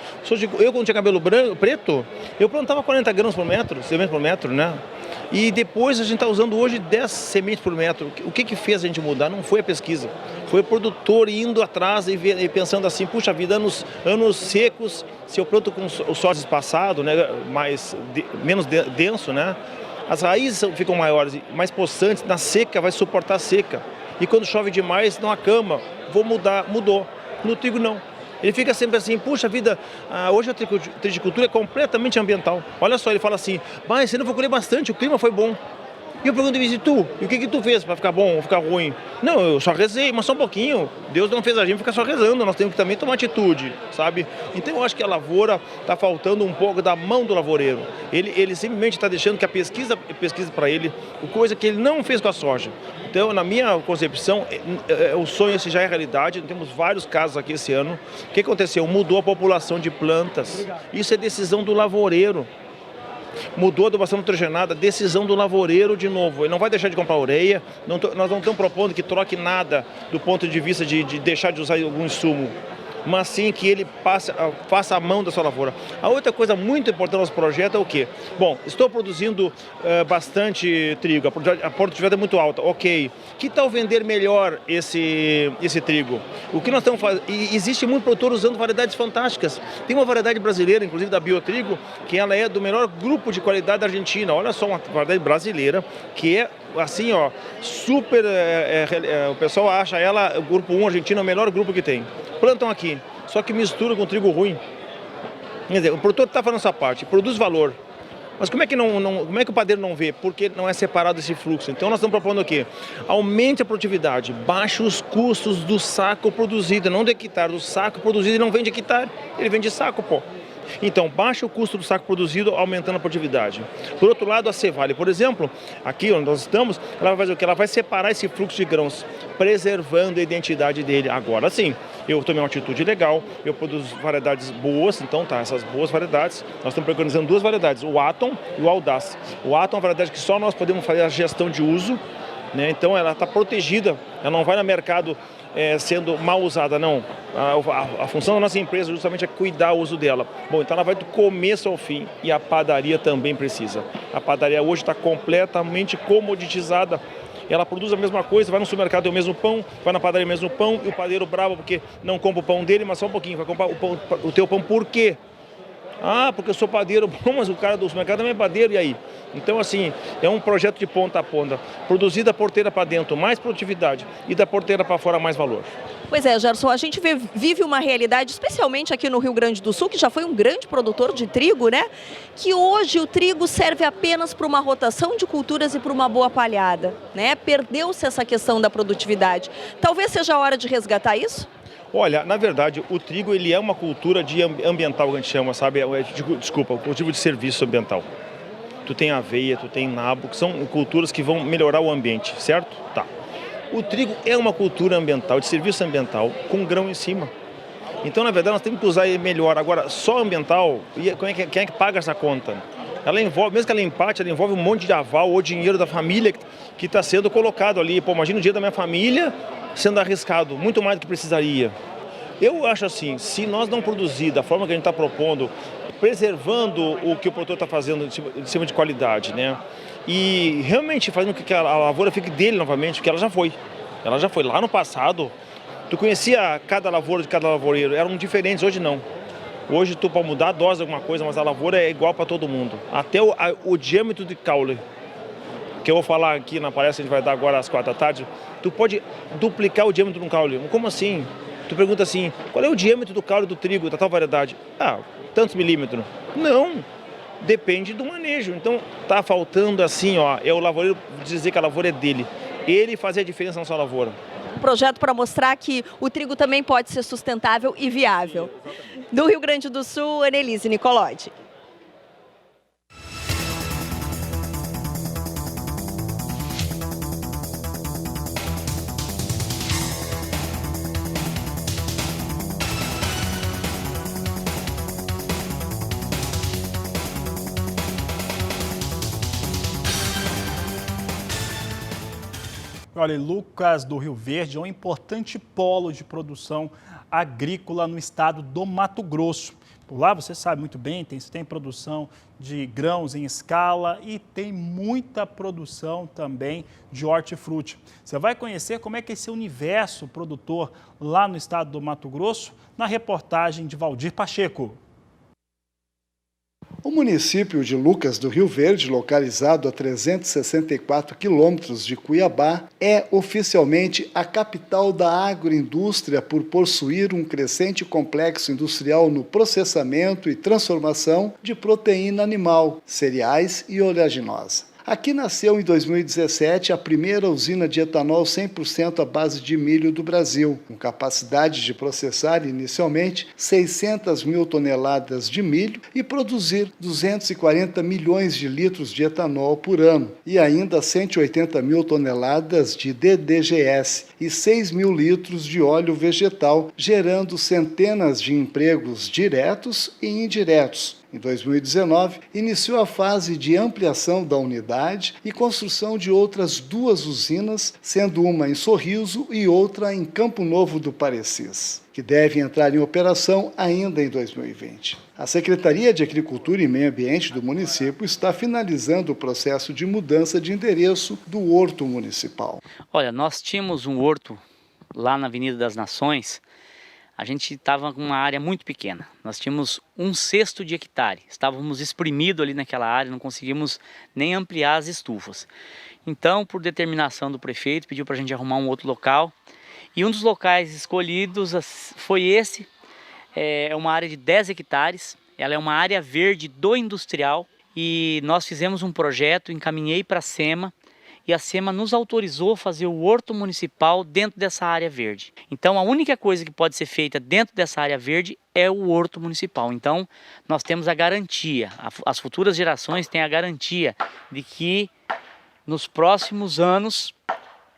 Eu, quando tinha cabelo preto, eu plantava 40 grãos por metro, sementes por metro, né? E depois a gente está usando hoje 10 sementes por metro. O que fez a gente mudar? Não foi a pesquisa, foi o produtor indo atrás e pensando assim, puxa vida, anos secos, se eu planto com o solo espaçado, né, menos denso, né? As raízes ficam maiores, mais possantes, na seca vai suportar a seca. E quando chove demais, não acama, vou mudar, mudou. No trigo não. Ele fica sempre assim, puxa vida, hoje a trigicultura é completamente ambiental. Olha só, ele fala assim, mas você não vou colher bastante, o clima foi bom. E eu pergunto, e tu? E o que tu fez para ficar bom ou ficar ruim? Não, eu só rezei, mas só um pouquinho. Deus não fez a gente ficar só rezando, nós temos que também tomar atitude, sabe? Então eu acho que a lavoura está faltando um pouco da mão do lavoureiro. Ele simplesmente está deixando que a pesquisa para ele, coisa que ele não fez com a soja. Então, na minha concepção, o sonho esse já é realidade, temos vários casos aqui esse ano. O que aconteceu? Mudou a população de plantas. Isso é decisão do lavoureiro. Mudou a adubação nitrogenada, decisão do lavoureiro de novo. Ele não vai deixar de comprar ureia, nós não estamos propondo que troque nada do ponto de vista de deixar de usar algum insumo, mas sim que ele faça a mão da sua lavoura. A outra coisa muito importante no nosso projeto é o quê? Bom, estou produzindo bastante trigo, a produtividade é muito alta, ok. Que tal vender melhor esse trigo? O que nós estamos fazendo? Existe muito produtor usando variedades fantásticas. Tem uma variedade brasileira, inclusive da Biotrigo, que ela é do melhor grupo de qualidade da Argentina. Olha só, uma variedade brasileira que é assim, ó, super, o pessoal acha ela, o grupo 1 argentino, é o melhor grupo que tem. Plantam aqui, só que mistura com trigo ruim. Quer dizer, o produtor está fazendo essa parte, produz valor. Mas como é que como é que o padeiro não vê? Porque não é separado esse fluxo. Então nós estamos propondo o quê? Aumente a produtividade, baixe os custos do saco produzido, não do hectare, do saco produzido. Ele não vende hectare, ele vende saco, pô. Então, baixa o custo do saco produzido, aumentando a produtividade. Por outro lado, a Cevale, por exemplo, aqui onde nós estamos, ela vai fazer o quê? Ela vai separar esse fluxo de grãos, preservando a identidade dele. Agora sim, eu tomei uma atitude legal, eu produzo variedades boas, então tá, essas boas variedades, nós estamos preconizando duas variedades, o Atom e o Audace. O Atom é uma variedade que só nós podemos fazer a gestão de uso, né? Então ela está protegida, ela não vai no mercado sendo mal usada, não. A função da nossa empresa justamente é cuidar do uso dela. Bom, então ela vai do começo ao fim e a padaria também precisa. A padaria hoje está completamente comoditizada. Ela produz a mesma coisa, vai no supermercado é o mesmo pão, vai na padaria é o mesmo pão e o padeiro bravo porque não compra o pão dele, mas só um pouquinho, vai comprar o teu pão por quê? Ah, porque eu sou padeiro, bom, mas o cara do supermercado também é padeiro, e aí? Então, assim, é um projeto de ponta a ponta. Produzir da porteira para dentro, mais produtividade, e da porteira para fora, mais valor. Pois é, Gerson, a gente vive uma realidade, especialmente aqui no Rio Grande do Sul, que já foi um grande produtor de trigo, né? Que hoje o trigo serve apenas para uma rotação de culturas e para uma boa palhada, né? Perdeu-se essa questão da produtividade. Talvez seja a hora de resgatar isso? Olha, na verdade, o trigo ele é uma cultura ambiental que a gente chama, sabe? Desculpa, cultivo de serviço ambiental. Tu tem aveia, tu tem nabo, que são culturas que vão melhorar o ambiente, certo? Tá. O trigo é uma cultura ambiental, de serviço ambiental, com grão em cima. Então, na verdade, nós temos que usar ele melhor. Agora, só ambiental, quem é que paga essa conta? Ela envolve, mesmo que ela empate, ela envolve um monte de aval ou dinheiro da família que está sendo colocado ali. Pô, imagina o dinheiro da minha família sendo arriscado, muito mais do que precisaria. Eu acho assim, se nós não produzir da forma que a gente está propondo, preservando o que o produtor está fazendo de cima de qualidade, né? E realmente fazendo com que a lavoura fique dele novamente, porque ela já foi. Ela já foi lá no passado. Tu conhecia cada lavoura de cada lavoureiro, eram diferentes, hoje não. Hoje tu pode mudar a dose de alguma coisa, mas a lavoura é igual para todo mundo. Até o diâmetro de caule, que eu vou falar aqui na palestra que a gente vai dar agora às 4 da tarde, tu pode duplicar o diâmetro de um caule. Como assim? Tu pergunta assim, qual é o diâmetro do caule do trigo, da tal variedade? Ah, tantos milímetros. Não, depende do manejo. Então tá faltando assim, ó, é o lavoureiro dizer que a lavoura é dele. Ele fazer a diferença na sua lavoura. Um projeto para mostrar que o trigo também pode ser sustentável e viável. Do Rio Grande do Sul, Annelise Nicolodi. Olha, Lucas do Rio Verde é um importante polo de produção agrícola no estado do Mato Grosso. Por lá, você sabe muito bem, tem produção de grãos em escala e tem muita produção também de hortifruti. Você vai conhecer como é que é esse universo produtor lá no estado do Mato Grosso na reportagem de Valdir Pacheco. O município de Lucas do Rio Verde, localizado a 364 quilômetros de Cuiabá, é oficialmente a capital da agroindústria por possuir um crescente complexo industrial no processamento e transformação de proteína animal, cereais e oleaginosa. Aqui nasceu em 2017 a primeira usina de etanol 100% à base de milho do Brasil, com capacidade de processar inicialmente 600 mil toneladas de milho e produzir 240 milhões de litros de etanol por ano, e ainda 180 mil toneladas de DDGS e 6 mil litros de óleo vegetal, gerando centenas de empregos diretos e indiretos. Em 2019, iniciou a fase de ampliação da unidade e construção de outras 2 usinas, sendo uma em Sorriso e outra em Campo Novo do Parecis, que devem entrar em operação ainda em 2020. A Secretaria de Agricultura e Meio Ambiente do município está finalizando o processo de mudança de endereço do horto municipal. Olha, nós tínhamos um horto lá na Avenida das Nações. A gente estava com uma área muito pequena, nós tínhamos 1/6 de hectare, estávamos espremidos ali naquela área, não conseguimos nem ampliar as estufas. Então, por determinação do prefeito, pediu para a gente arrumar um outro local, e um dos locais escolhidos foi esse, é uma área de 10 hectares, ela é uma área verde do industrial, e nós fizemos um projeto, encaminhei para a SEMA, e a SEMA nos autorizou a fazer o horto municipal dentro dessa área verde. Então a única coisa que pode ser feita dentro dessa área verde é o horto municipal. Então nós temos a garantia, as futuras gerações têm a garantia de que nos próximos anos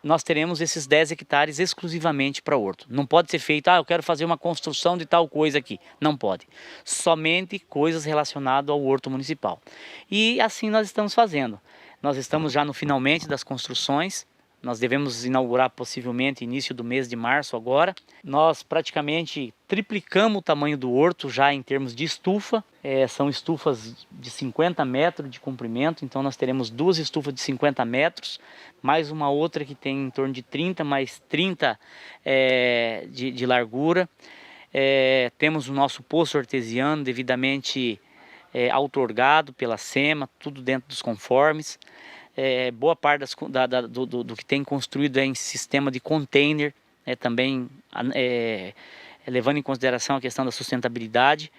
nós teremos esses 10 hectares exclusivamente para horto. Não pode ser feito, eu quero fazer uma construção de tal coisa aqui. Não pode. Somente coisas relacionadas ao horto municipal. E assim nós estamos fazendo. Nós estamos já no finalmente das construções, nós devemos inaugurar possivelmente início do mês de março agora. Nós praticamente triplicamos o tamanho do horto já em termos de estufa, são estufas de 50 metros de comprimento, então nós teremos 2 estufas de 50 metros, mais uma outra que tem em torno de 30, mais 30 de largura. Temos o nosso poço artesiano devidamente outorgado pela SEMA, tudo dentro dos conformes. Boa parte do que tem construído é em sistema de container, também levando em consideração a questão da sustentabilidade.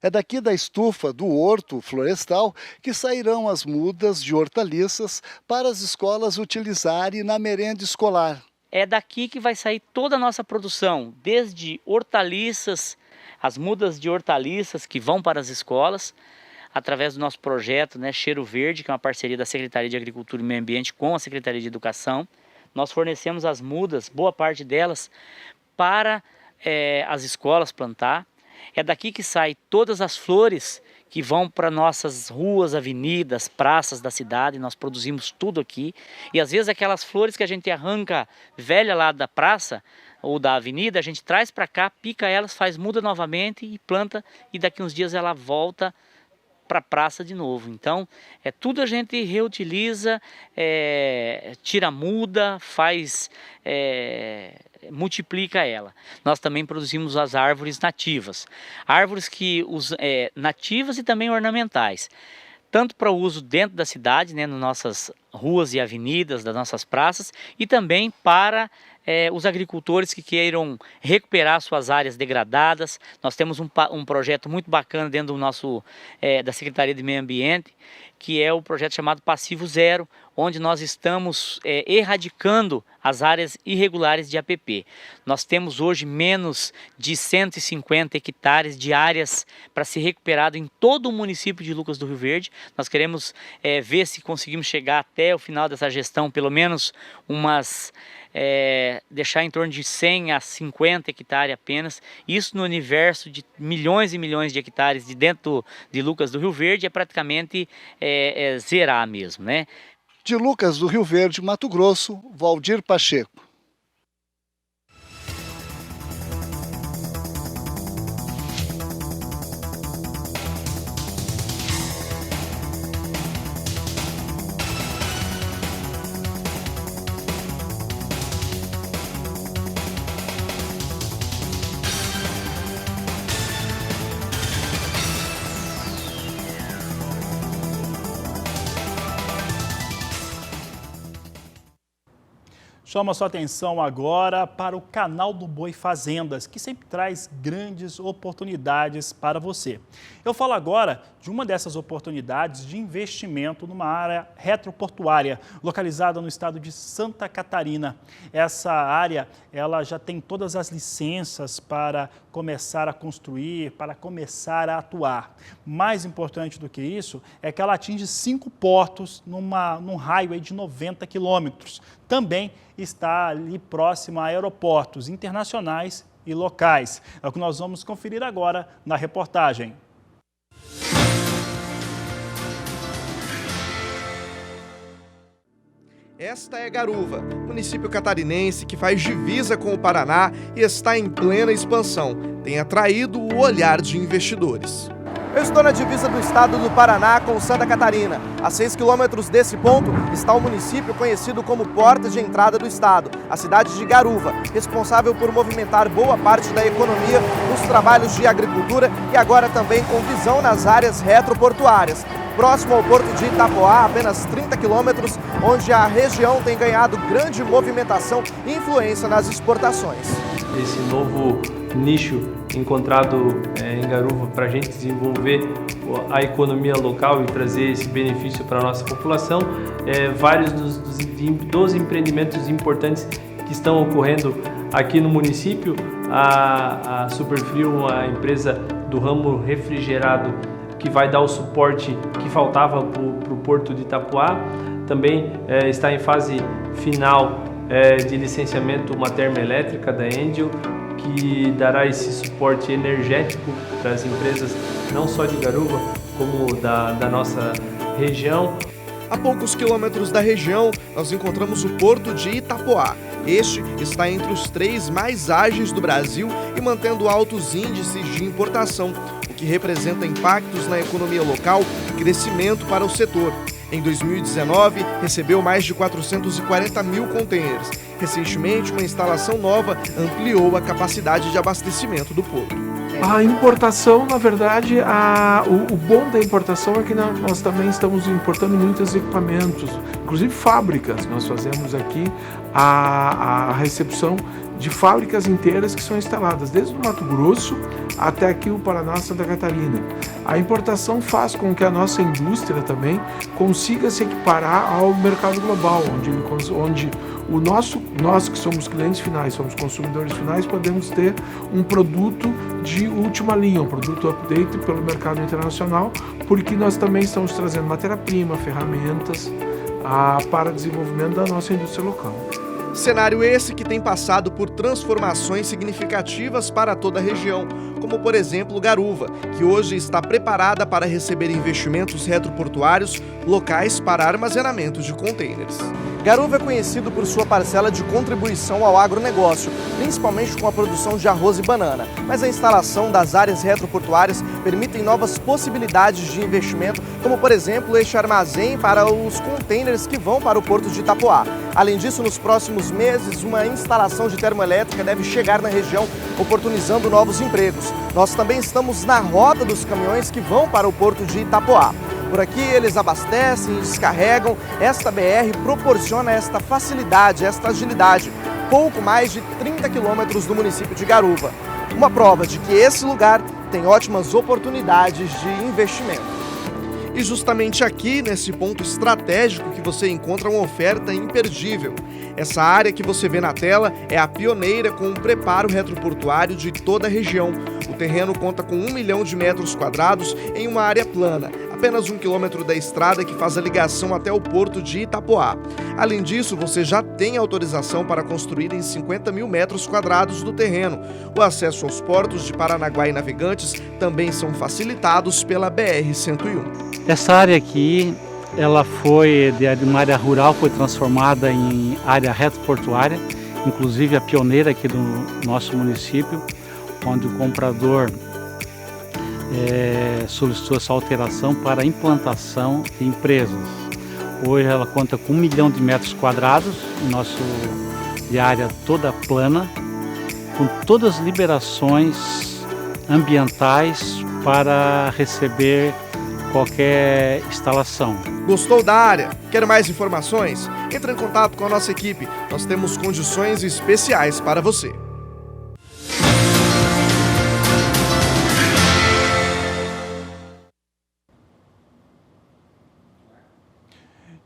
É daqui da estufa do horto florestal que sairão as mudas de hortaliças para as escolas utilizarem na merenda escolar. É daqui que vai sair toda a nossa produção, desde hortaliças, as mudas de hortaliças que vão para as escolas, através do nosso projeto, Cheiro Verde, que é uma parceria da Secretaria de Agricultura e Meio Ambiente com a Secretaria de Educação. Nós fornecemos as mudas, boa parte delas, para as escolas plantar. É daqui que saem todas as flores que vão para nossas ruas, avenidas, praças da cidade. Nós produzimos tudo aqui. E às vezes aquelas flores que a gente arranca velha lá da praça ou da avenida, a gente traz para cá, pica elas, faz muda novamente e planta. E daqui uns dias ela volta para a praça de novo. Então, tudo a gente reutiliza, tira muda, multiplica ela. Nós também produzimos as árvores nativas. Árvores nativas e também ornamentais. Tanto para o uso dentro da cidade, né, nas nossas ruas e avenidas, das nossas praças, e também para os agricultores que queiram recuperar suas áreas degradadas. Nós temos um projeto muito bacana dentro da Secretaria de Meio Ambiente, que é o projeto chamado Passivo Zero, onde nós estamos erradicando as áreas irregulares de APP. Nós temos hoje menos de 150 hectares de áreas para ser recuperado em todo o município de Lucas do Rio Verde. Nós queremos ver se conseguimos chegar até o final dessa gestão, pelo menos deixar em torno de 100 a 50 hectares apenas. Isso no universo de milhões e milhões de hectares de dentro de Lucas do Rio Verde é praticamente zerar mesmo, né? De Lucas do Rio Verde, Mato Grosso, Valdir Pacheco. Chama sua atenção agora para o canal do Boi Fazendas, que sempre traz grandes oportunidades para você. Eu falo agora de uma dessas oportunidades de investimento numa área retroportuária, localizada no estado de Santa Catarina. Essa área, ela já tem todas as licenças para começar a construir, para começar a atuar. Mais importante do que isso é que ela atinge 5 portos num raio aí de 90 quilômetros. Também está ali próximo a aeroportos internacionais e locais. É o que nós vamos conferir agora na reportagem. Esta é Garuva, município catarinense que faz divisa com o Paraná e está em plena expansão. Tem atraído o olhar de investidores. Eu estou na divisa do estado do Paraná com Santa Catarina. A 6 quilômetros desse ponto está o município conhecido como porta de entrada do estado, a cidade de Garuva, responsável por movimentar boa parte da economia, os trabalhos de agricultura e agora também com visão nas áreas retroportuárias. Próximo ao porto de Itapoá, apenas 30 quilômetros, onde a região tem ganhado grande movimentação e influência nas exportações. Esse novo nicho encontrado em Garuva para a gente desenvolver a economia local e trazer esse benefício para a nossa população, vários dos empreendimentos importantes que estão ocorrendo aqui no município. A Superfrio, a empresa do ramo refrigerado, que vai dar o suporte que faltava para o porto de Itapoá, também está em fase final de licenciamento uma termoelétrica da Enel, que dará esse suporte energético para as empresas não só de Garuva, como da nossa região. A poucos quilômetros da região, nós encontramos o porto de Itapoá. Este está entre os 3 mais ágeis do Brasil e mantendo altos índices de importação, o que representa impactos na economia local e crescimento para o setor. Em 2019, recebeu mais de 440 mil contêineres. Recentemente, uma instalação nova ampliou a capacidade de abastecimento do porto. A importação, na verdade, o bom da importação é que nós também estamos importando muitos equipamentos, inclusive fábricas. Nós fazemos aqui a recepção de fábricas inteiras que são instaladas, desde o Mato Grosso até aqui o Paraná, Santa Catarina. A importação faz com que a nossa indústria também consiga se equiparar ao mercado global, onde nós que somos clientes finais, somos consumidores finais, podemos ter um produto de última linha, um produto update pelo mercado internacional, porque nós também estamos trazendo matéria-prima, ferramentas para desenvolvimento da nossa indústria local. Cenário esse que tem passado por transformações significativas para toda a região, como por exemplo Garuva, que hoje está preparada para receber investimentos retroportuários locais para armazenamento de contêineres. Garuva é conhecido por sua parcela de contribuição ao agronegócio, principalmente com a produção de arroz e banana. Mas a instalação das áreas retroportuárias permitem novas possibilidades de investimento, como por exemplo este armazém para os containers que vão para o porto de Itapoá. Além disso, nos próximos meses, uma instalação de termoelétrica deve chegar na região, oportunizando novos empregos. Nós também estamos na rota dos caminhões que vão para o porto de Itapoá. Por aqui eles abastecem e descarregam. Esta BR proporciona esta facilidade, esta agilidade. Pouco mais de 30 quilômetros do município de Garuva. Uma prova de que esse lugar tem ótimas oportunidades de investimento. E justamente aqui, nesse ponto estratégico, que você encontra uma oferta imperdível. Essa área que você vê na tela é a pioneira com o preparo retroportuário de toda a região. O terreno conta com 1 milhão de metros quadrados em uma área plana, apenas 1 quilômetro da estrada que faz a ligação até o porto de Itapoá. Além disso, você já tem autorização para construir em 50 mil metros quadrados do terreno. O acesso aos portos de Paranaguá e Navegantes também são facilitados pela BR-101. Essa área aqui, ela foi de uma área rural, foi transformada em área retroportuária, inclusive a pioneira aqui do nosso município, onde o comprador solicitou essa alteração para a implantação de empresas. Hoje ela conta com 1 milhão de metros quadrados, de área toda plana, com todas as liberações ambientais para receber qualquer instalação. Gostou da área? Quer mais informações? Entre em contato com a nossa equipe. Nós temos condições especiais para você.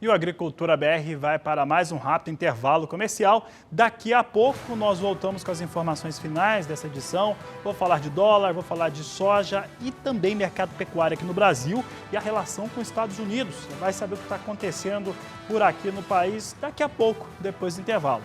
E o Agricultura BR vai para mais um rápido intervalo comercial. Daqui a pouco nós voltamos com as informações finais dessa edição. Vou falar de dólar, vou falar de soja e também mercado pecuário aqui no Brasil e a relação com os Estados Unidos. Você vai saber o que está acontecendo por aqui no país daqui a pouco, depois do intervalo.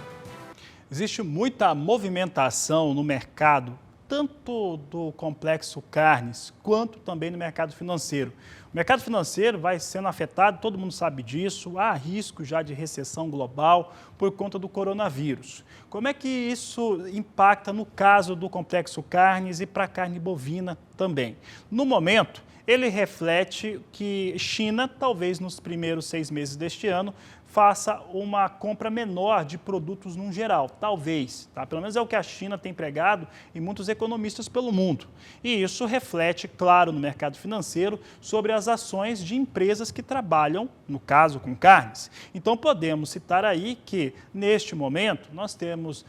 Existe muita movimentação no mercado, tanto do complexo carnes, quanto também no mercado financeiro. O mercado financeiro vai sendo afetado, todo mundo sabe disso, há risco já de recessão global por conta do coronavírus. Como é que isso impacta no caso do complexo carnes e para a carne bovina também? No momento, ele reflete que China, talvez nos primeiros 6 meses deste ano, faça uma compra menor de produtos no geral, talvez, tá? Pelo menos é o que a China tem pregado e muitos economistas pelo mundo. E isso reflete, claro, no mercado financeiro sobre as ações de empresas que trabalham, no caso, com carnes. Então, podemos citar aí que, neste momento, nós temos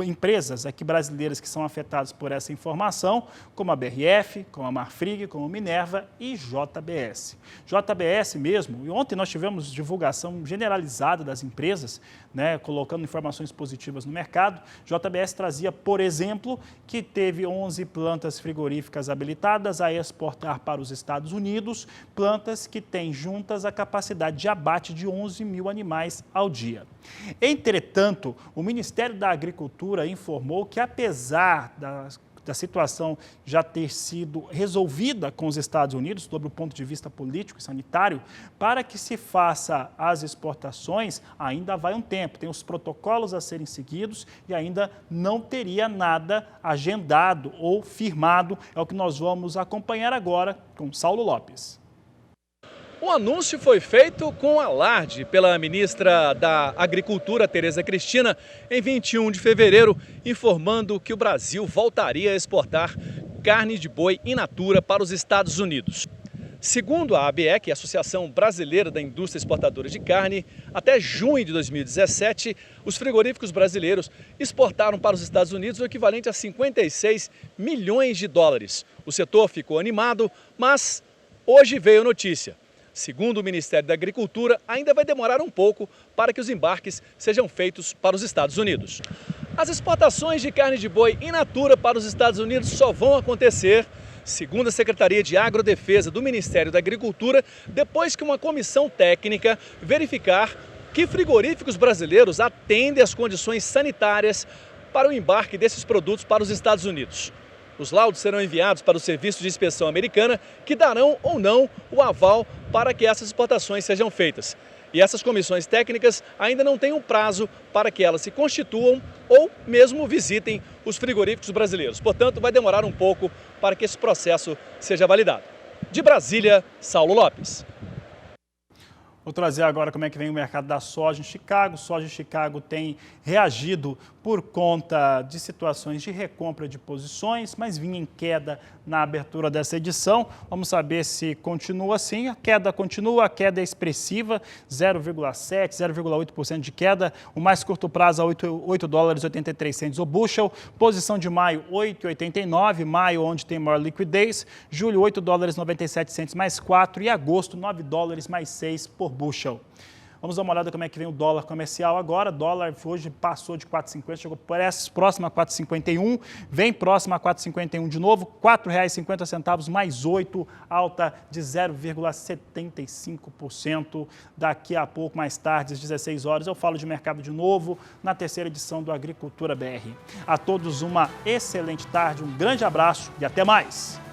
empresas aqui brasileiras que são afetadas por essa informação, como a BRF, como a Marfrig, como a Minerva e JBS. JBS mesmo, e ontem nós tivemos divulgação generalizada das empresas, né, colocando informações positivas no mercado. JBS trazia, por exemplo, que teve 11 plantas frigoríficas habilitadas a exportar para os Estados Unidos, plantas que têm juntas a capacidade de abate de 11 mil animais ao dia. Entretanto, o Ministério da Agricultura informou que, apesar da situação já ter sido resolvida com os Estados Unidos, sob o ponto de vista político e sanitário, para que se faça as exportações, ainda vai um tempo. Tem os protocolos a serem seguidos e ainda não teria nada agendado ou firmado. É o que nós vamos acompanhar agora com Saulo Lopes. O anúncio foi feito com alarde pela ministra da Agricultura, Tereza Cristina, em 21 de fevereiro, informando que o Brasil voltaria a exportar carne de boi in natura para os Estados Unidos. Segundo a ABEC, a Associação Brasileira da Indústria Exportadora de Carne, até junho de 2017, os frigoríficos brasileiros exportaram para os Estados Unidos o equivalente a 56 milhões de dólares. O setor ficou animado, mas hoje veio a notícia. Segundo o Ministério da Agricultura, ainda vai demorar um pouco para que os embarques sejam feitos para os Estados Unidos. As exportações de carne de boi in natura para os Estados Unidos só vão acontecer, segundo a Secretaria de Agrodefesa do Ministério da Agricultura, depois que uma comissão técnica verificar que frigoríficos brasileiros atendem às condições sanitárias para o embarque desses produtos para os Estados Unidos. Os laudos serão enviados para o Serviço de Inspeção Americana, que darão ou não o aval para que essas exportações sejam feitas. E essas comissões técnicas ainda não têm um prazo para que elas se constituam ou mesmo visitem os frigoríficos brasileiros. Portanto, vai demorar um pouco para que esse processo seja validado. De Brasília, Saulo Lopes. Vou trazer agora como é que vem o mercado da soja em Chicago. Soja em Chicago tem reagido por conta de situações de recompra de posições, mas vinha em queda na abertura dessa edição. Vamos saber se continua assim. A queda continua, a queda é expressiva, 0,7%, 0,8% de queda. O mais curto prazo a $8,83 o bushel. Posição de maio, 8,89. Maio, onde tem maior liquidez. Julho, $8,97 mais 4. E agosto, $9 mais 6 por bushel. Vamos dar uma olhada como é que vem o dólar comercial agora. O dólar hoje passou de 4,50, chegou próximo a 4,51, vem próximo a 4,51 de novo, R$ 4,50 mais 8, alta de 0,75%. Daqui a pouco, mais tarde, às 16 horas, eu falo de mercado de novo na terceira edição do Agricultura BR. A todos uma excelente tarde, um grande abraço e até mais!